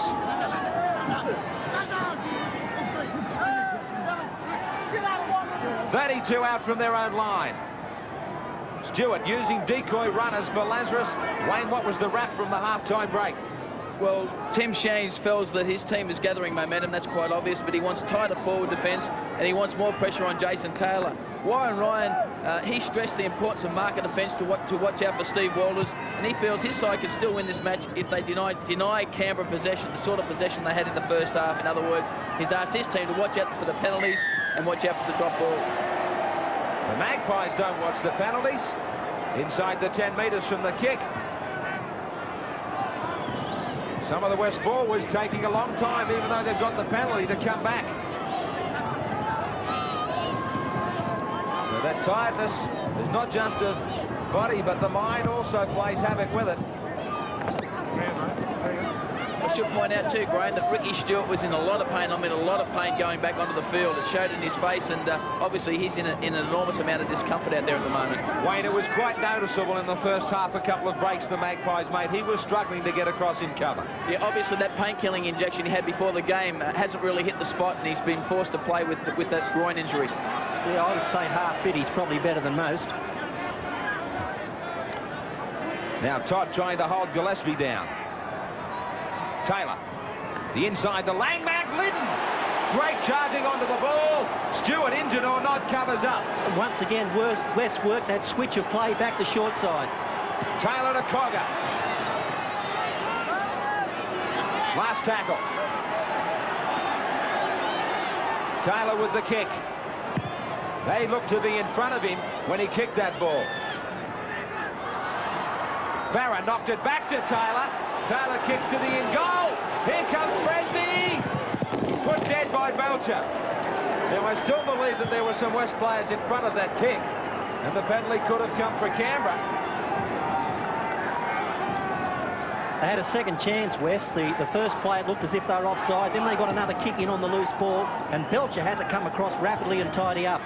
.32 out from their own line. Stewart using decoy runners for Lazarus. Wayne, what was the wrap from the half-time break? Well, Tim Shanes feels that his team is gathering momentum. That's quite obvious, but he wants tighter forward defence, and he wants more pressure on Jason Taylor. Warren Ryan, he stressed the importance of marker defence to watch out for Steve Walters, and he feels his side can still win this match if they deny Canberra possession, the sort of possession they had in the first half. In other words, he's asked his team to watch out for the penalties and watch out for the drop balls. The Magpies don't watch the penalties. Inside the 10 metres from the kick. Some of the West forwards taking a long time, even though they've got the penalty, to come back. So that tiredness is not just of body, but the mind also plays havoc with it. I should point out too, Graeme, that Ricky Stewart was in a lot of pain. I mean, a lot of pain going back onto the field. It showed in his face, and obviously he's in an enormous amount of discomfort out there at the moment. Wayne, it was quite noticeable in the first half, a couple of breaks the Magpies made. He was struggling to get across in cover. Yeah, obviously that pain-killing injection he had before the game hasn't really hit the spot, and he's been forced to play with that groin injury. Yeah, I would say half fit. He's probably better than most. Now Todd trying to hold Gillespie down. Taylor, the inside to Langmack, Liddon. Great charging onto the ball. Stewart, injured or not, covers up. And once again, West worked that switch of play back the short side. Taylor to Cogger. Last tackle. Taylor with the kick. They looked to be in front of him when he kicked that ball. Farah knocked it back to Taylor. Taylor kicks to the in goal. Here comes Presty. Put dead by Belcher. Now I still believe that there were some West players in front of that kick, and the penalty could have come for Canberra. They had a second chance, West. The first play, it looked as if they were offside. Then they got another kick in on the loose ball, and Belcher had to come across rapidly and tidy up.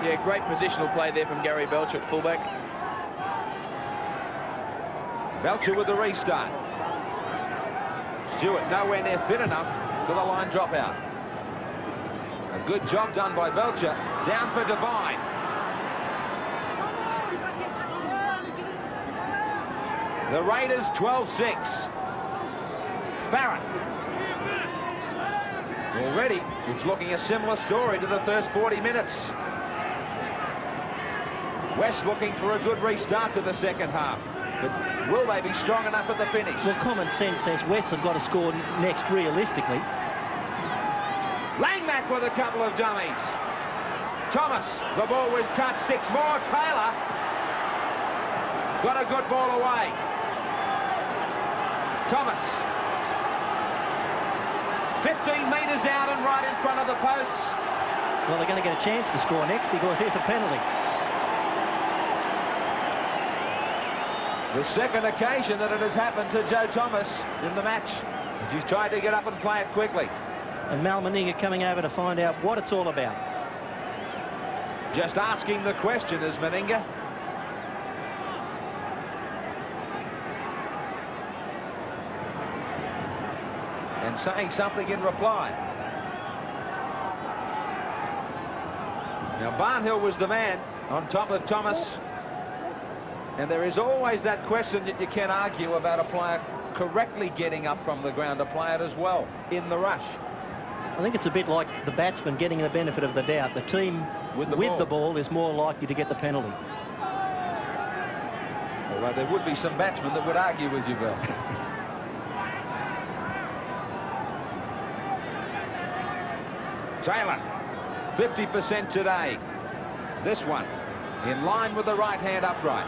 Yeah, great positional play there from Gary Belcher at fullback. Belcher with the restart. Stewart nowhere near fit enough for the line dropout. A good job done by Belcher. Down for Devine. The Raiders 12-6. Farah. Already, it's looking a similar story to the first 40 minutes. West looking for a good restart to the second half. But will they be strong enough at the finish? Well, common sense says West have got to score next realistically. Langmack with a couple of dummies. Thomas, the ball was touched. 6 more. Taylor got a good ball away. Thomas. 15 metres out and right in front of the posts. Well, they're going to get a chance to score next because here's a penalty. The second occasion that it has happened to Joe Thomas in the match, as he's tried to get up and play it quickly. And Mal Meninga coming over to find out what it's all about. Just asking the question is Meninga. and saying something in reply. Now, Barnhill was the man on top of Thomas. And there is always that question that you can argue about a player correctly getting up from the ground to play it as well in the rush. I think it's a bit like the batsman getting the benefit of the doubt. The team with the ball is more likely to get the penalty. Although there would be some batsmen that would argue with you, Bill. Taylor, 50% today. This one in line with the right hand upright.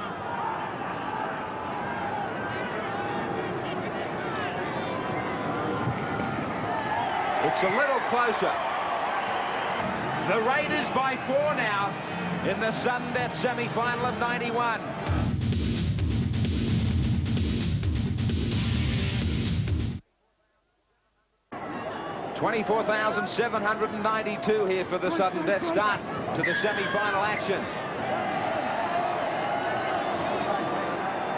It's a little closer. The Raiders by 4 now in the sudden death semi-final of 91. $24,792 here for the sudden death start to the semi-final action.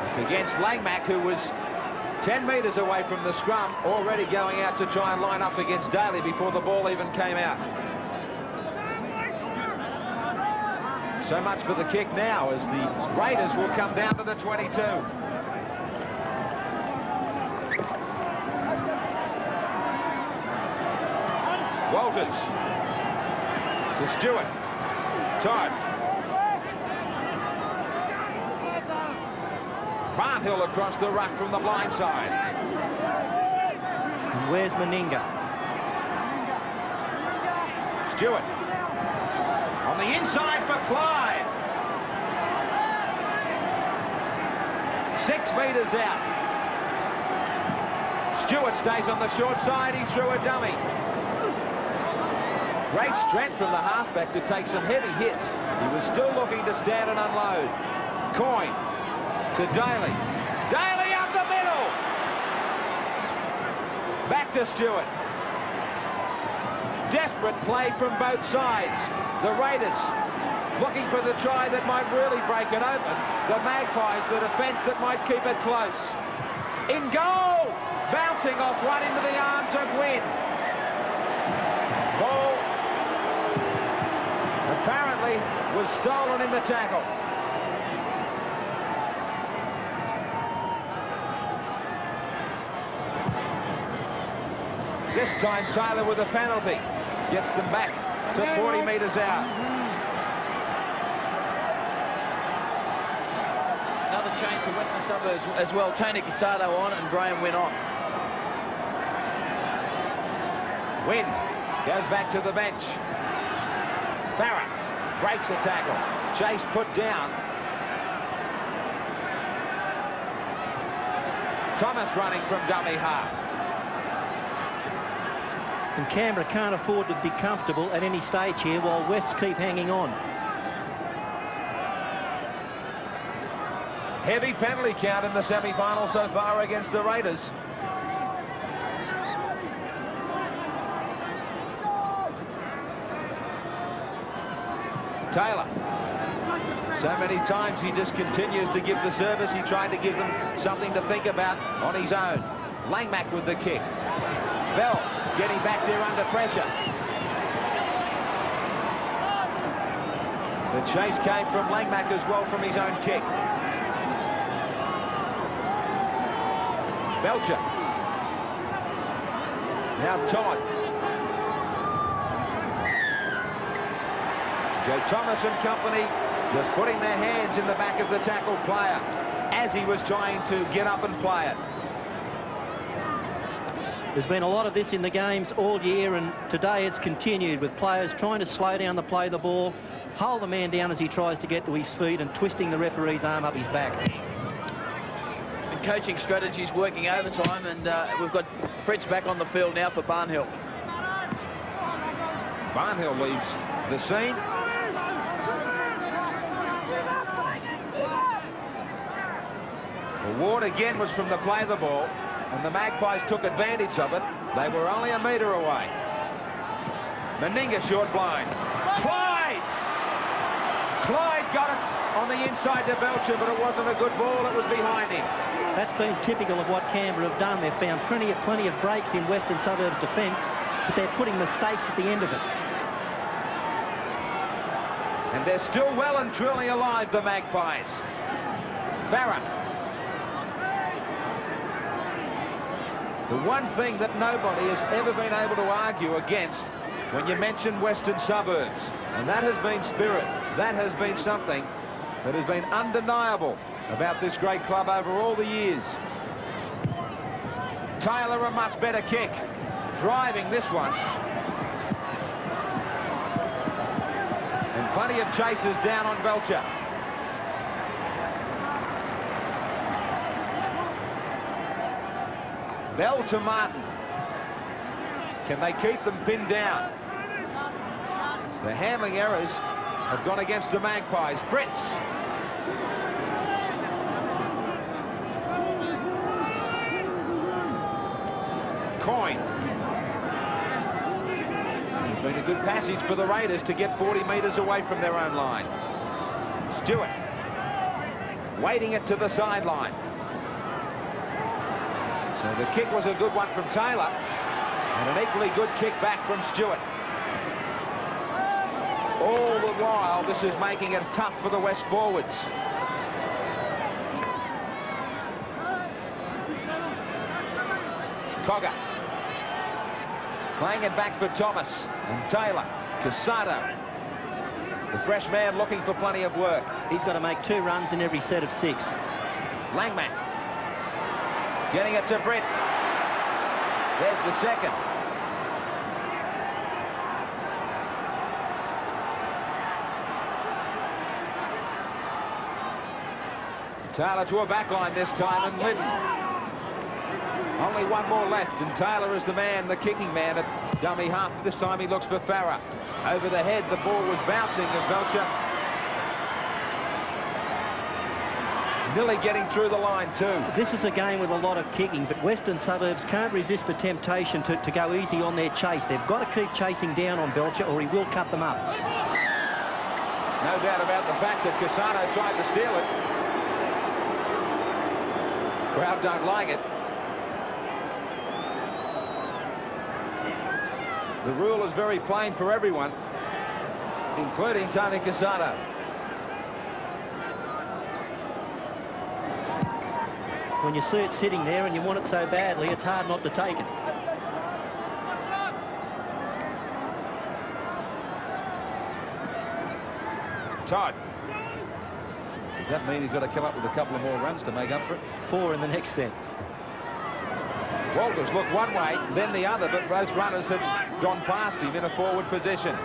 It's against Langmack, who was 10 metres away from the scrum, already going out to try and line up against Daly before the ball even came out. So much for the kick now, as the Raiders will come down to the 22. Walters to Stewart. Todd. Barnhill across the ruck from the blind side. And where's Meninga? Stewart. On the inside for Clyde. 6 metres out. Stewart stays on the short side. He threw a dummy. Great strength from the halfback to take some heavy hits. He was still looking to stand and unload. Coyne to Daly. Daly up the middle. Back to Stewart. Desperate play from both sides. The Raiders looking for the try that might really break it open. The Magpies, the defence that might keep it close. In goal! Bouncing off one into the arms of Wynn. Ball apparently was stolen in the tackle. This time Taylor with a penalty gets them back to 40 metres out. Another change for Western Suburbs as well. Tony Casado on and Graeme went off. Wynn goes back to the bench. Farah breaks a tackle. Chase put down. Thomas running from dummy half. And Canberra can't afford to be comfortable at any stage here while Wests keep hanging on. Heavy penalty count in the semi-final so far against the Raiders. Taylor. So many times he just continues to give the service. He tried to give them something to think about on his own. Langmack with the kick. Bell getting back there under pressure. The chase came from Langmack as well from his own kick. Belcher. Now Todd. Joe Thomas and company just putting their hands in the back of the tackled player as he was trying to get up and play it. There's been a lot of this in the games all year, and today it's continued with players trying to slow down the play of the ball, hold the man down as he tries to get to his feet, and twisting the referee's arm up his back. And coaching strategies working overtime, and we've got Fritz back on the field now for Barnhill. Barnhill leaves the scene. Ward again was from the play of the ball, and the Magpies took advantage of it. They were only a metre away. Meninga short blind. Clyde! Clyde got it on the inside to Belcher, but it wasn't a good ball. It was behind him. that's been typical of what Canberra have done. They've found plenty of breaks in Western Suburbs defence, but they're putting mistakes at the end of it. And they're still well and truly alive, the Magpies. Farah. The one thing that nobody has ever been able to argue against when you mention Western Suburbs, and that has been spirit. That has been something that has been undeniable about this great club over all the years. Taylor, a much better kick, driving this one. And plenty of chasers down on Belcher. Bell to Martin. Can they keep them pinned down? The handling errors have gone against the Magpies. Fritz. Coyne. He's been a good passage for the Raiders to get 40 metres away from their own line. Stewart. Waiting it to the sideline. So the kick was a good one from Taylor, and an equally good kick back from Stewart. All the while, this is making it tough for the West forwards. Cogger. Playing it back for Thomas and Taylor. Casado. The fresh man looking for plenty of work. He's got to make 2 runs in every set of 6. Langman. Getting it to Britt. There's the second. Taylor to a back line this time, and Lytton. Only one more left, and Taylor is the man, the kicking man at dummy half. This time he looks for Farah. Over the head, the ball was bouncing of Belcher. Nearly getting through the line too. This is a game with a lot of kicking, but Western Suburbs can't resist the temptation to go easy on their chase. They've got to keep chasing down on Belcher, or he will cut them up. No doubt about the fact that Casado tried to steal it. Crowd don't like it. The rule is very plain for everyone, including Tony Casado. When you see it sitting there and you want it so badly, it's hard not to take it. Todd. Does that mean he's got to come up with a couple of more runs to make up for it? 4 in the next set. Walters looked one way, then the other, but both runners had gone past him in a forward position.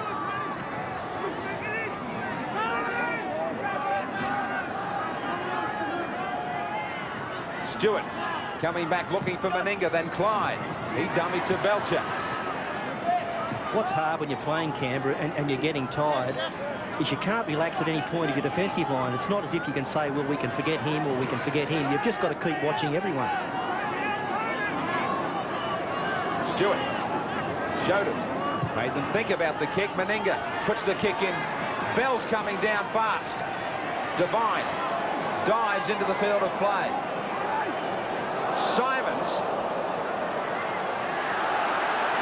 Stewart coming back looking for Meninga, then Clyde. He dummied to Belcher. What's hard when you're playing Canberra and you're getting tired is you can't relax at any point of your defensive line. It's not as if you can say, well, we can forget him or we can forget him. You've just got to keep watching everyone. Stewart showed him, made them think about the kick. Meninga puts the kick in. Bell's coming down fast. Devine dives into the field of play. Simons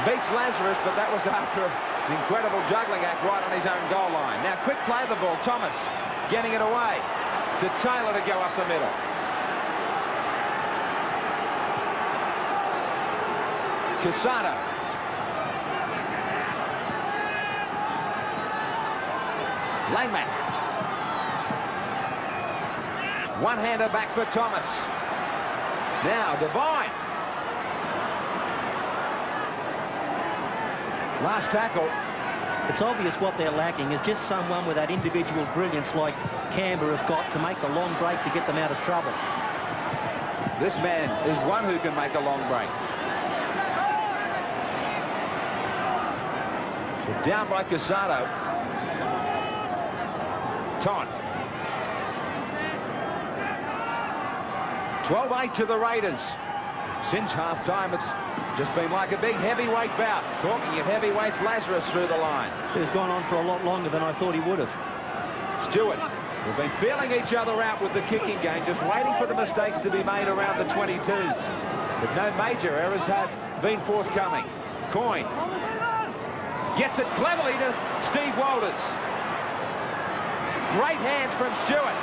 beats Lazarus, but that was after an incredible juggling act right on his own goal line. Now quick play the ball. Thomas getting it away to Taylor to go up the middle. Casado. Langman. One-hander back for Thomas. Now Devine. Last tackle. It's obvious what they're lacking is just someone with that individual brilliance like Canberra have got to make the long break to get them out of trouble. This man is one who can make a long break. So down by Casado. Todd. 12-8 to the Raiders. Since half-time, it's just been like a big heavyweight bout. Talking of heavyweights, Lazarus through the line. It's gone on for a lot longer than I thought he would have. Stewart They've been feeling each other out with the kicking game, just waiting for the mistakes to be made around the 22s. But no major errors have been forthcoming. Coyne gets it cleverly to Steve Walters. Great hands from Stewart.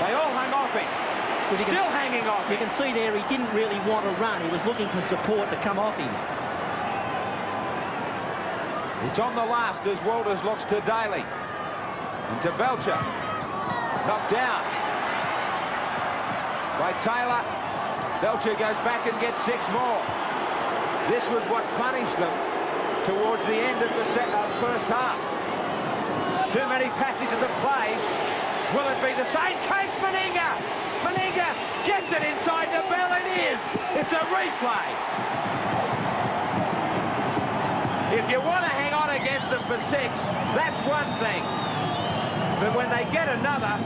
They all hung off him. Still hanging off him. You can see there he didn't really want to run. He was looking for support to come off him. It's on the last as Walters looks to Daly. And to Belcher. Knocked down by Taylor. Belcher goes back and gets 6 more. This was what punished them towards the end of the first half. Too many passages of play. Will it be the same case? Meninga! Meninga gets it inside the bell. It is. It's a replay. If you want to hang on against them for 6, that's one thing. But when they get another,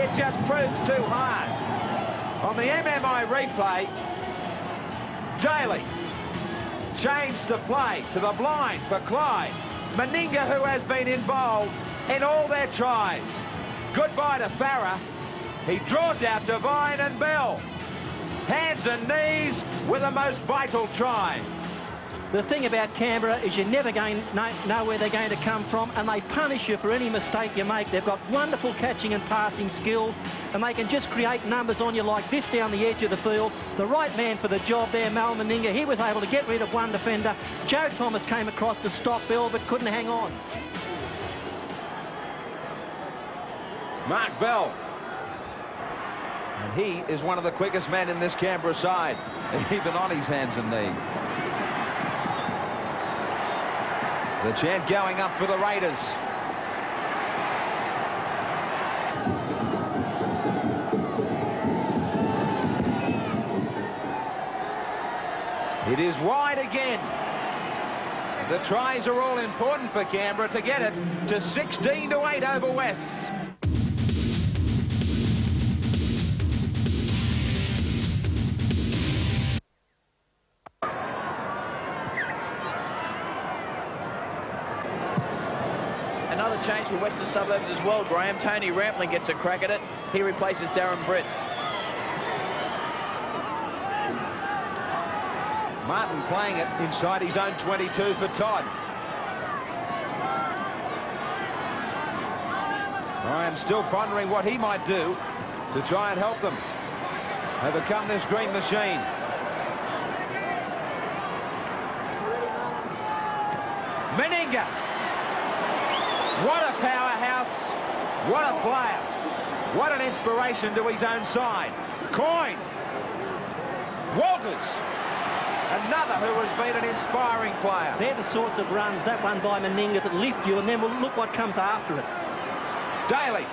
it just proves too hard. On the MMI replay, Daly changed the play to the blind for Clyde. Meninga, who has been involved in all their tries. Goodbye to Farah. He draws out Devine and Bell. Hands and knees with a most vital try. The thing about Canberra is you're never going to know where they're going to come from, and they punish you for any mistake you make. They've got wonderful catching and passing skills, and they can just create numbers on you like this down the edge of the field. The right man for the job there, Mal Meninga, he was able to get rid of one defender. Joe Thomas came across to stop Bell, but couldn't hang on. Mark Bell. And he is one of the quickest men in this Canberra side, even on his hands and knees. The chant going up for the Raiders. It is wide again. The tries are all important for Canberra to get it to 16-8 over Wests. Another change for Western Suburbs as well, Graeme. Tony Rampling gets a crack at it. He replaces Darren Britt. Martin playing it inside his own 22 for Todd. Ryan still pondering what he might do to try and help them overcome this green machine. Meninga. What a powerhouse. What a player. What an inspiration to his own side. Coyne. Walters. Another who has been an inspiring player. They're the sorts of runs, that one by Meninga, that lift you, and then we'll look what comes after it. Daly.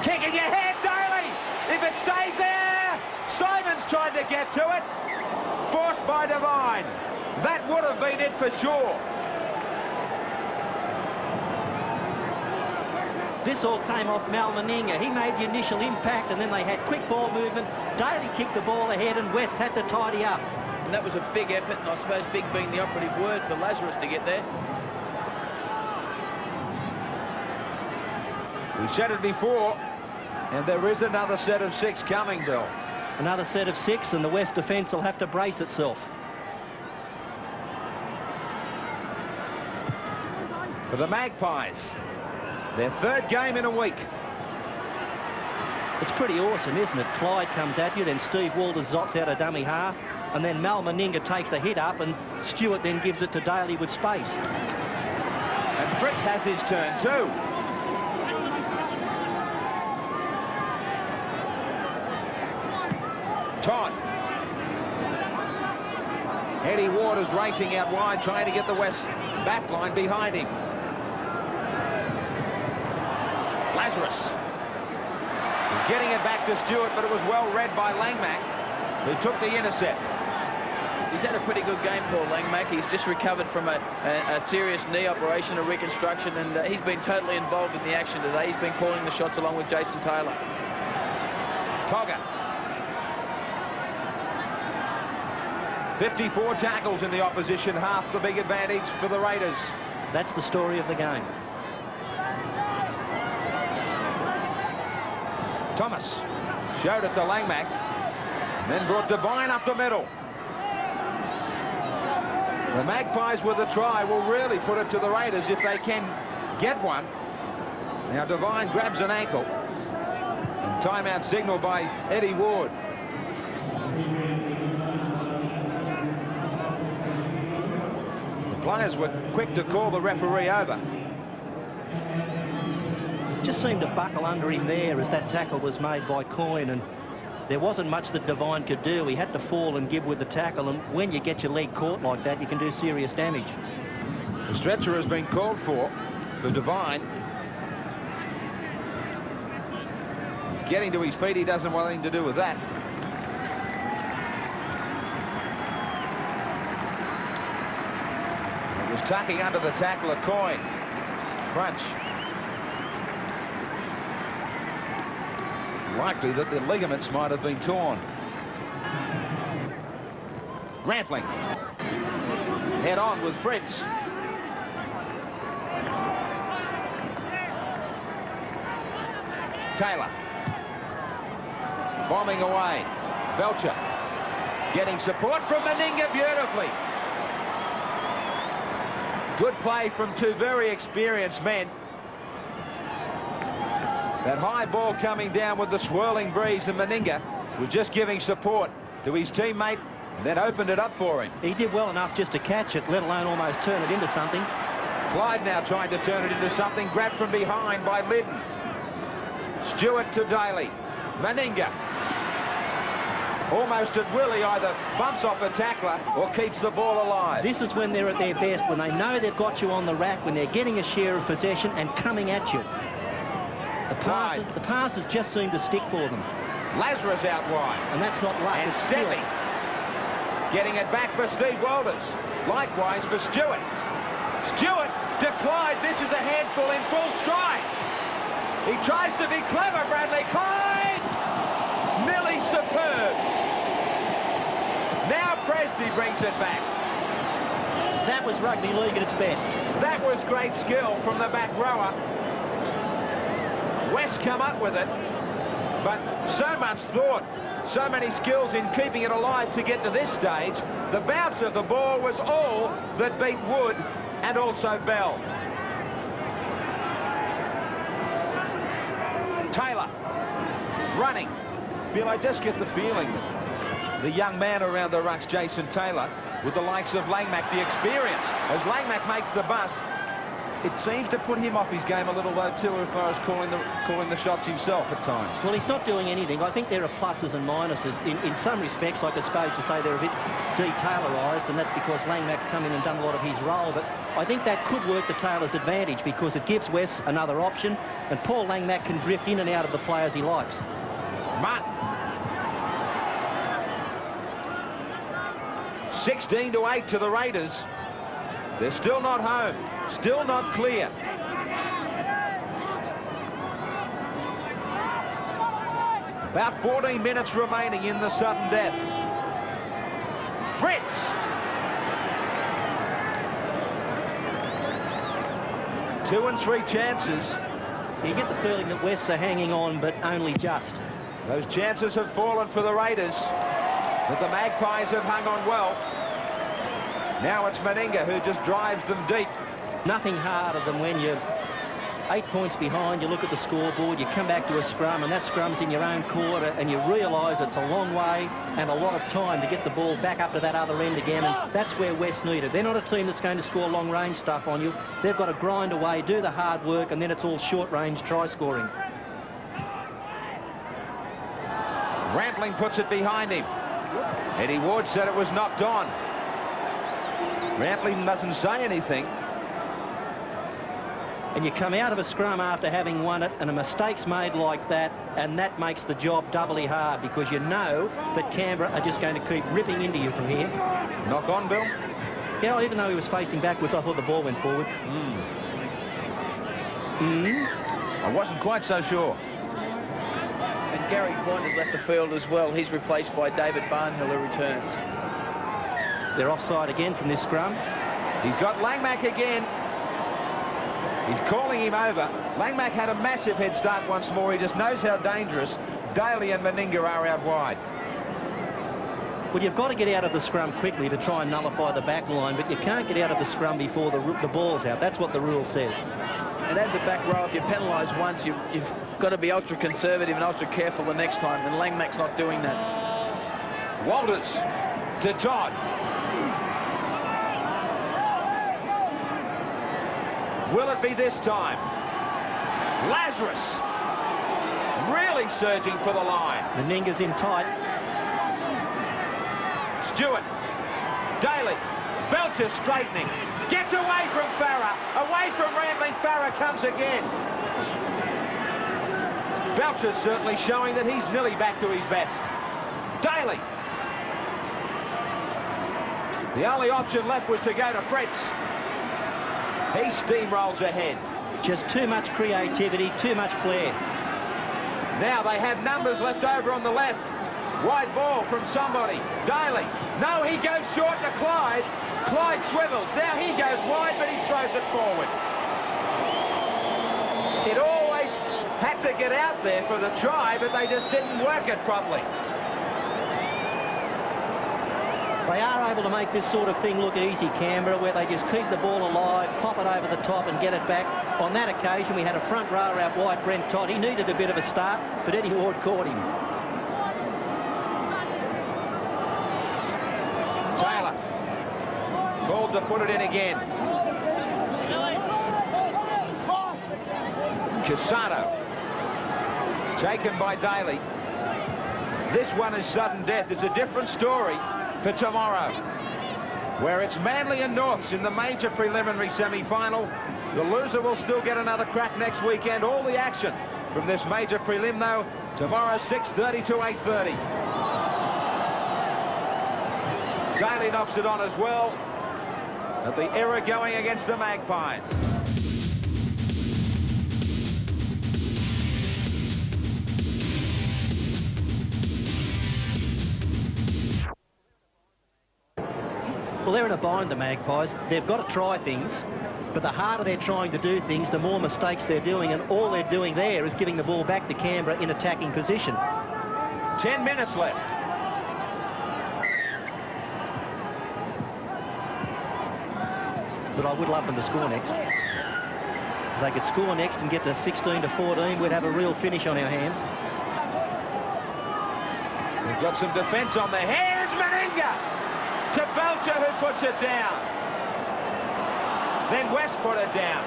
Kicking ahead, Daly. If it stays there. Simon's tried to get to it. Forced by Devine. That would have been it for sure. This all came off Mal Meninga. He made the initial impact, and then they had quick ball movement. Daly kicked the ball ahead, and West had to tidy up. And that was a big effort, and I suppose big being the operative word for Lazarus to get there. We said it before, and there is another set of 6 coming, Bill. Another set of 6, and the West defence will have to brace itself. For the Magpies, their 3rd game in a week. It's pretty awesome, isn't it? Clyde comes at you, then Steve Walters zots out a dummy half, and then Mal Meninga takes a hit up, and Stewart then gives it to Daly with space. And Fritz has his turn too. Todd. Eddie Waters racing out wide, trying to get the West back line behind him. Lazarus is getting it back to Stewart, but it was well read by Langmack, who took the intercept. He's had a pretty good game, Paul Langmack. He's just recovered from a serious knee operation, a reconstruction, and he's been totally involved in the action today. He's been calling the shots along with Jason Taylor. Cogger. 54 tackles in the opposition, half the big advantage for the Raiders. That's the story of the game. Thomas showed it to Langmack, and then brought Devine up the middle. The Magpies with a try will really put it to the Raiders if they can get one. Now Devine grabs an ankle, and timeout signal by Eddie Ward. The players were quick to call the referee over. Just seemed to buckle under him there as that tackle was made by Coyne, and there wasn't much that Devine could do. He had to fall and give with the tackle, and when you get your leg caught like that, you can do serious damage. The stretcher has been called for Devine. He's getting to his feet. He doesn't want anything to do with that. It was tucking under the tackle of Coyne. Crunch. Likely that the ligaments might have been torn. Rampling. Head on with Fritz. Taylor. Bombing away. Belcher. Getting support from Meninga beautifully. Good play from two very experienced men. That high ball coming down with the swirling breeze, and Meninga was just giving support to his teammate and then opened it up for him. He did well enough just to catch it, let alone almost turn it into something. Clyde now trying to turn it into something, grabbed from behind by Liddon. Stewart to Daly. Meninga. Almost at will, he either bumps off a tackler or keeps the ball alive. This is when they're at their best, when they know they've got you on the rack, when they're getting a share of possession and coming at you. The passes just seem to stick for them. Lazarus out wide. And that's not luck. And stepping. Getting it back for Steve Walters. Likewise for Stewart. Stewart to Clyde. This is a handful in full stride. He tries to be clever, Bradley. Clyde! Nearly superb. Now Presty brings it back. That was rugby league at its best. That was great skill from the back rower. West come up with it, but so much thought, so many skills in keeping it alive to get to this stage. The bounce of the ball was all that beat Wood and also Bell. Taylor running. Bill, I just get the feeling that the young man around the rucks, Jason Taylor, with the likes of Langmack, the experience, as Langmack makes the bust, it seems to put him off his game a little though too, as far as calling the shots himself at times. Well, he's not doing anything. I think there are pluses and minuses. In some respects, I suppose you say they're a bit de-Taylorised, and that's because Langmack's come in and done a lot of his role. But I think that could work to Taylor's advantage because it gives Wes another option, and Paul Langmack can drift in and out of the players he likes. Martin. 16-8 to the Raiders. They're still not home. Still not clear. About 14 minutes remaining in the sudden death. Fritz. Two and three chances. You get the feeling that Wests are hanging on, but only just. Those chances have fallen for the Raiders, but the Magpies have hung on well. Now it's Meninga who just drives them deep. Nothing harder than when you're 8 points behind, you look at the scoreboard, you come back to a scrum, and that scrum's in your own quarter, and you realise it's a long way and a lot of time to get the ball back up to that other end again, and that's where West need it. They're not a team that's going to score long-range stuff on you. They've got to grind away, do the hard work, and then it's all short-range try-scoring. Rampling puts it behind him. Eddie Ward said it was knocked on. Rampling doesn't say anything. And you come out of a scrum after having won it, and a mistake's made like that, and that makes the job doubly hard because you know that Canberra are just going to keep ripping into you from here. Knock on, Bill? Yeah, even though he was facing backwards, I thought the ball went forward. I wasn't quite so sure. And Gary Point has left the field as well. He's replaced by David Barnhill, who returns. They're offside again from this scrum. He's got Langmack again. He's calling him over. Langmack had a massive head start once more. He just knows how dangerous Daly and Meninga are out wide. Well, you've got to get out of the scrum quickly to try and nullify the back line, but you can't get out of the scrum before the ball's out. That's what the rule says. And as a back row, if you're penalised once, you've got to be ultra conservative and ultra careful the next time, and Langmack's not doing that. Walters to Todd. Will it be this time? Lazarus really surging for the line. Meninga's in tight. Stewart. Daly. Belcher straightening. Gets away from Farah. Away from Rambling. Farah comes again. Belcher's certainly showing that he's nearly back to his best. Daly. The only option left was to go to Fritz. He steamrolls ahead. Just too much creativity, too much flair. Now they have numbers left over on the left. Wide ball from somebody. Daly. No, he goes short to Clyde. Clyde swivels. Now he goes wide, but he throws it forward. It always had to get out there for the try, but they just didn't work it properly. They are able to make this sort of thing look easy, Canberra, where they just keep the ball alive, pop it over the top and get it back. On that occasion, we had a front rower out wide, Brent Todd. He needed a bit of a start, but Eddie Ward caught him. Taylor. Called to put it in again. Casado. Taken by Daly. This one is sudden death. It's a different story for tomorrow, where it's Manly and Norths in the major preliminary semi-final. The loser will still get another crack next weekend. All the action from this major prelim, though, tomorrow 6:30 to 8:30. Daly knocks it on as well. But the error going against the Magpies. Well, they're in a bind, the Magpies. They've got to try things, but the harder they're trying to do things, the more mistakes they're doing, and all they're doing there is giving the ball back to Canberra in attacking position. 10 minutes left. But I would love them to score next. If they could score next and get to 16 to 14, we'd have a real finish on our hands. They've got some defence on their hands. Meninga to Belcher, who puts it down. Then West put it down.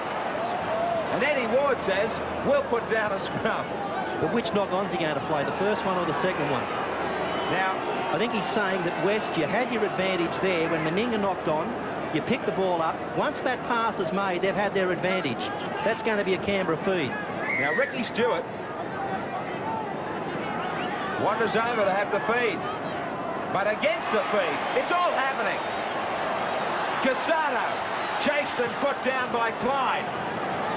And Eddie Ward says, we'll put down a scrum. But which knock-on's he going to play, the first one or the second one? Now, I think he's saying that, West, you had your advantage there when Meninga knocked on. You pick the ball up. Once that pass is made, they've had their advantage. That's going to be a Canberra feed. Now Ricky Stewart wanders over to have the feed. But against the feed, it's all happening. Casado chased and put down by Clyde.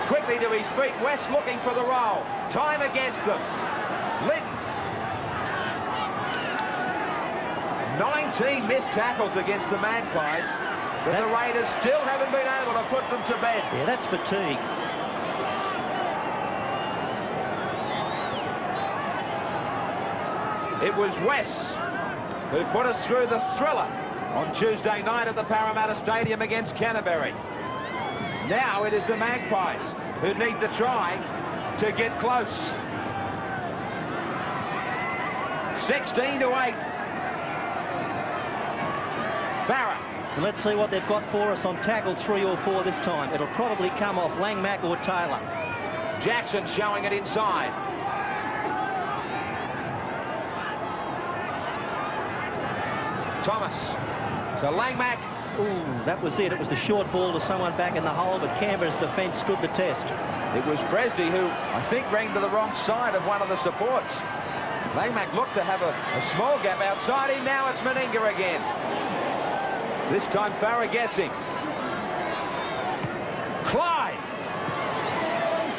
Quickly to his feet. West looking for the roll. Time against them. Lytton. 19 missed tackles against the Magpies. But the Raiders still haven't been able to put them to bed. Yeah, that's fatigue. It was West who put us through the thriller on Tuesday night at the Parramatta Stadium against Canterbury. Now it is the Magpies who need to try to get close. 16 to 8. Farah. Let's see what they've got for us on tackle 3 or 4 this time. It'll probably come off Langmack or Taylor. Jackson showing it inside. Thomas to Langmack. Ooh, that was it. It was the short ball to someone back in the hole, but Canberra's defence stood the test. It was Presdy who, I think, ran to the wrong side of one of the supports. Langmack looked to have a small gap outside him. Now it's Meninga again. This time Farah gets him. Clyde.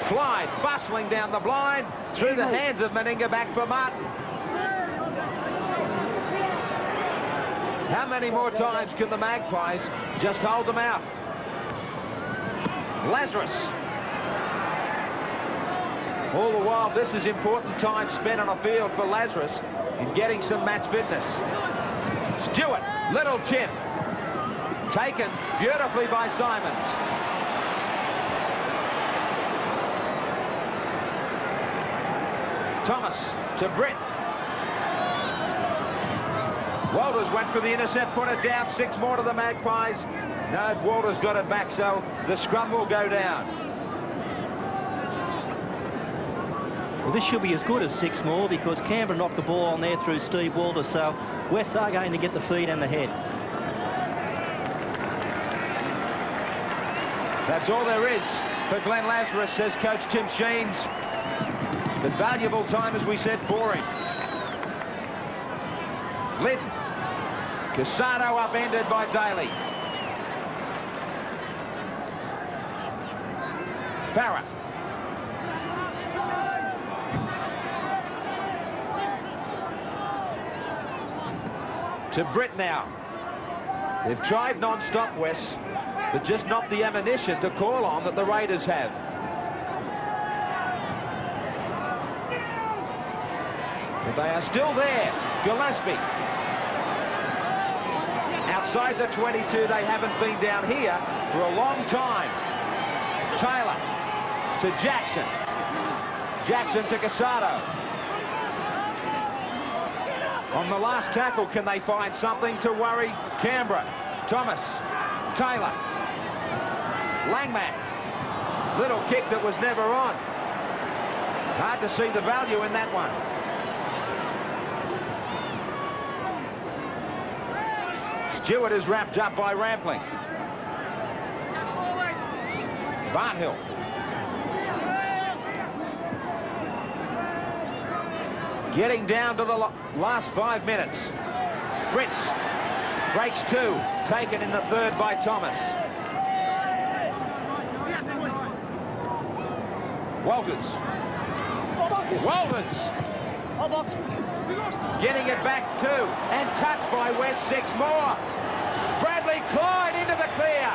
Clyde bustling down the blind through the hands of Meninga, back for Martin. How many more times can the Magpies just hold them out? Lazarus All the while, this is important time spent on a field for Lazarus in getting some match fitness. Stewart, little chip. Taken beautifully by Simons. Thomas to Britt. Walters went for the intercept, put it down, 6 more to the Magpies. No, Walters got it back, so the scrum will go down. Well, this should be as good as 6 more because Canberra knocked the ball on there through Steve Walters, so West are going to get the feet and the head. That's all there is for Glenn Lazarus, says Coach Tim Sheens. But valuable time, as we said, for him. Lydon. Casado upended by Daly. Farah. To Britt now. They've tried non-stop, Wes, but just not the ammunition to call on that the Raiders have. But they are still there. Gillespie. Outside the 22, they haven't been down here for a long time. Taylor to Jackson. Jackson to Casado. On the last tackle, can they find something to worry Canberra? Thomas. Taylor. Langmack. Little kick that was never on. Hard to see the value in that one. Stewart is wrapped up by Rampling. Barnhill. Getting down to the last 5 minutes. Fritz breaks 2. Taken in the 3rd by Thomas. Walters. Getting it back 2. And touched by West. 6 more. Bradley Clyde into the clear.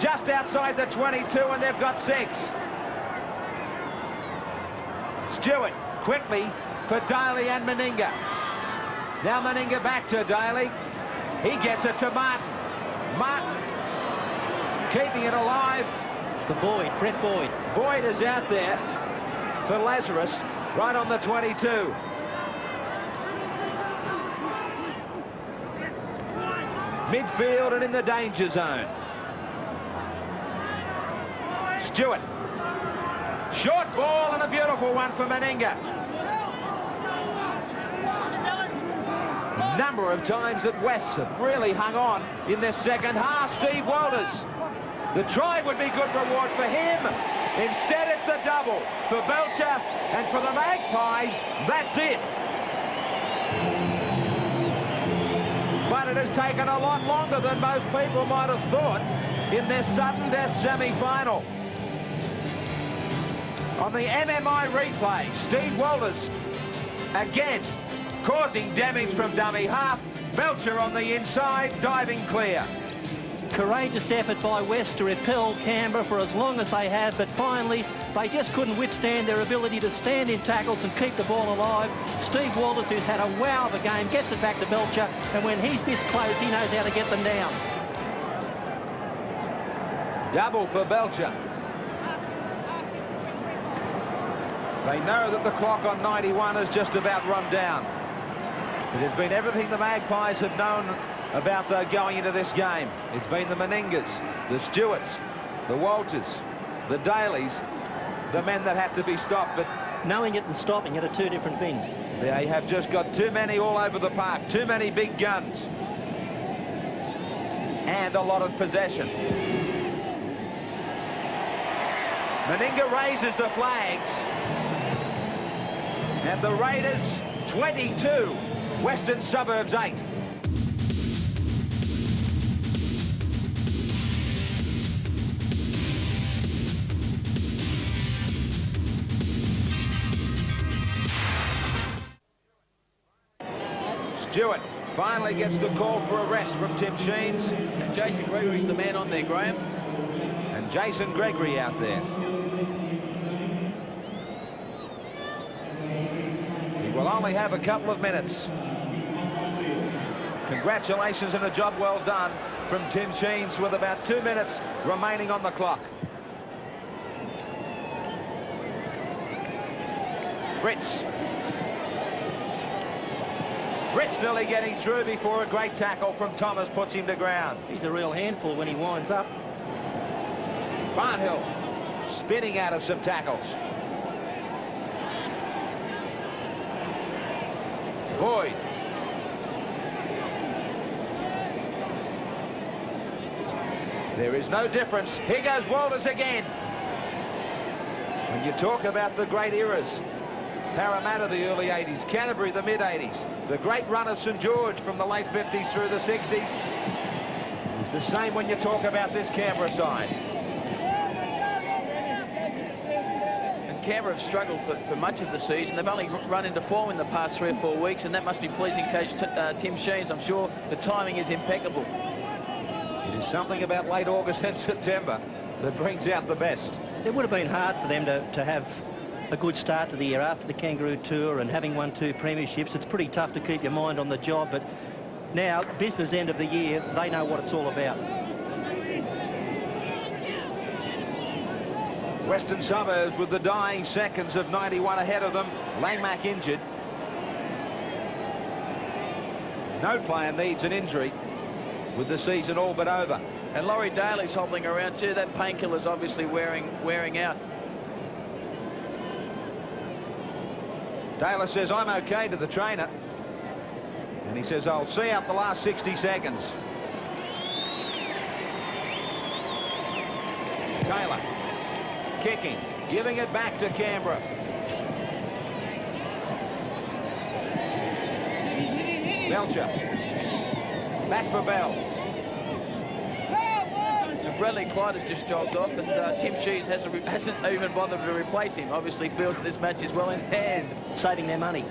Just outside the 22, and they've got 6. Stewart quickly for Daly and Meninga. Now Meninga back to Daly. He gets it to Martin. Martin keeping it alive. For Boyd, Brett Boyd. Boyd is out there for Lazarus, right on the 22. Midfield and in the danger zone. Stewart. Short ball and a beautiful one for Meninga. A number of times that West have really hung on in this second half. Steve Walters. The try would be good reward for him. Instead, it's the double for Belcher, and for the Magpies, that's it. But it has taken a lot longer than most people might have thought in this sudden death semi-final. On the MMI replay, Steve Walters again causing damage from dummy half. Belcher on the inside, diving clear. Courageous effort by West to repel Canberra for as long as they have, but finally they just couldn't withstand their ability to stand in tackles and keep the ball alive. Steve Walters, who's had a wow of a game, gets it back to Belcher, and when he's this close, he knows how to get them down. Double for Belcher. They know that the clock on 91 has just about run down. It has been everything the Magpies have known about going into this game. It's been the Meningas, the Stewarts, the Walters, the Dalys, the men that had to be stopped. But knowing it and stopping it are 2 different things. They have just got too many all over the park, too many big guns, and a lot of possession. Meninga raises the flags, and the Raiders 22, Western Suburbs 8. Stewart finally gets the call for arrest from Tim Sheens. And Jason Gregory's the man on there, Graeme. And Jason Gregory out there. will only have a couple of minutes. Congratulations and a job well done from Tim Sheens with about 2 minutes remaining on the clock. Fritz nearly getting through before a great tackle from Thomas puts him to ground. He's a real handful when he winds up. Barnhill spinning out of some tackles. Boyd. There is no difference. Here goes Walters again. When you talk about the great eras, Parramatta the early 80s, Canterbury the mid 80s, the great run of St George from the late 50s through the 60s. It's the same when you talk about this Canberra side. And Canberra have struggled for much of the season. They've only run into form in the past 3 or 4 weeks, and that must be pleasing coach Tim Sheens. I'm sure the timing is impeccable. It is something about late August and September that brings out the best. It would have been hard for them to have a good start to the year after the Kangaroo Tour and having won 2 premierships. It's pretty tough to keep your mind on the job, but now, business end of the year, they know what it's all about. Western Suburbs with the dying seconds of 91 ahead of them. Langmack injured. No player needs an injury with the season all but over. And Laurie Daly's hobbling around too. That painkiller's obviously wearing out. Taylor says, I'm okay to the trainer. And he says, I'll see out the last 60 seconds. Taylor kicking, giving it back to Canberra. Belcher. Back for Bell. Bradley Clyde has just jogged off, and Tim Sheens hasn't even bothered to replace him. Obviously feels that this match is well in hand. Saving their money.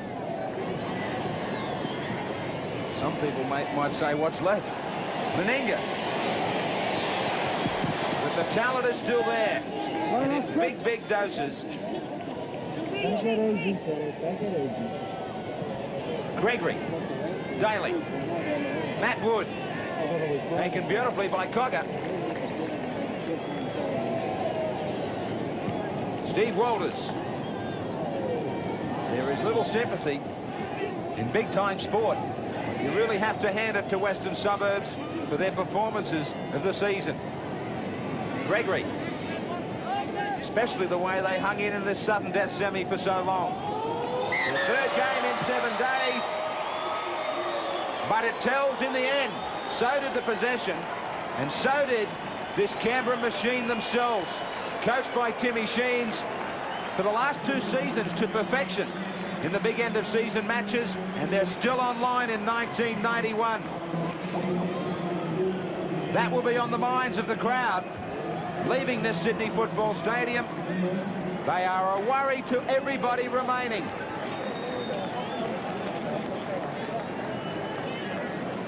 Some people might say, what's left? Meninga. But the talent is still there. And in big doses. Gregory. Daly. Matt Wood. Taken beautifully by Cogger. Steve Walters. There is little sympathy in big-time sport. You really have to hand it to Western Suburbs for their performances of the season. Gregory, especially the way they hung in this sudden death semi for so long. The 3rd game in 7 days, but it tells in the end. So did the possession, and so did this Canberra machine themselves, coached by Timmy Sheens for the last 2 seasons to perfection in the big end of season matches, and they're still online in 1991. That will be on the minds of the crowd leaving this Sydney Football Stadium. They are a worry to everybody remaining.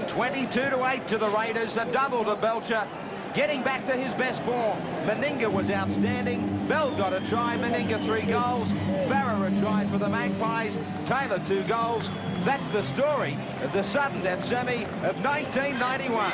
22-8 to the Raiders, a double to Belcher. Getting back to his best form. Meninga was outstanding. Bell got a try. Meninga 3 goals. Farrer a try for the Magpies. Taylor 2 goals. That's the story of the sudden death semi of 1991.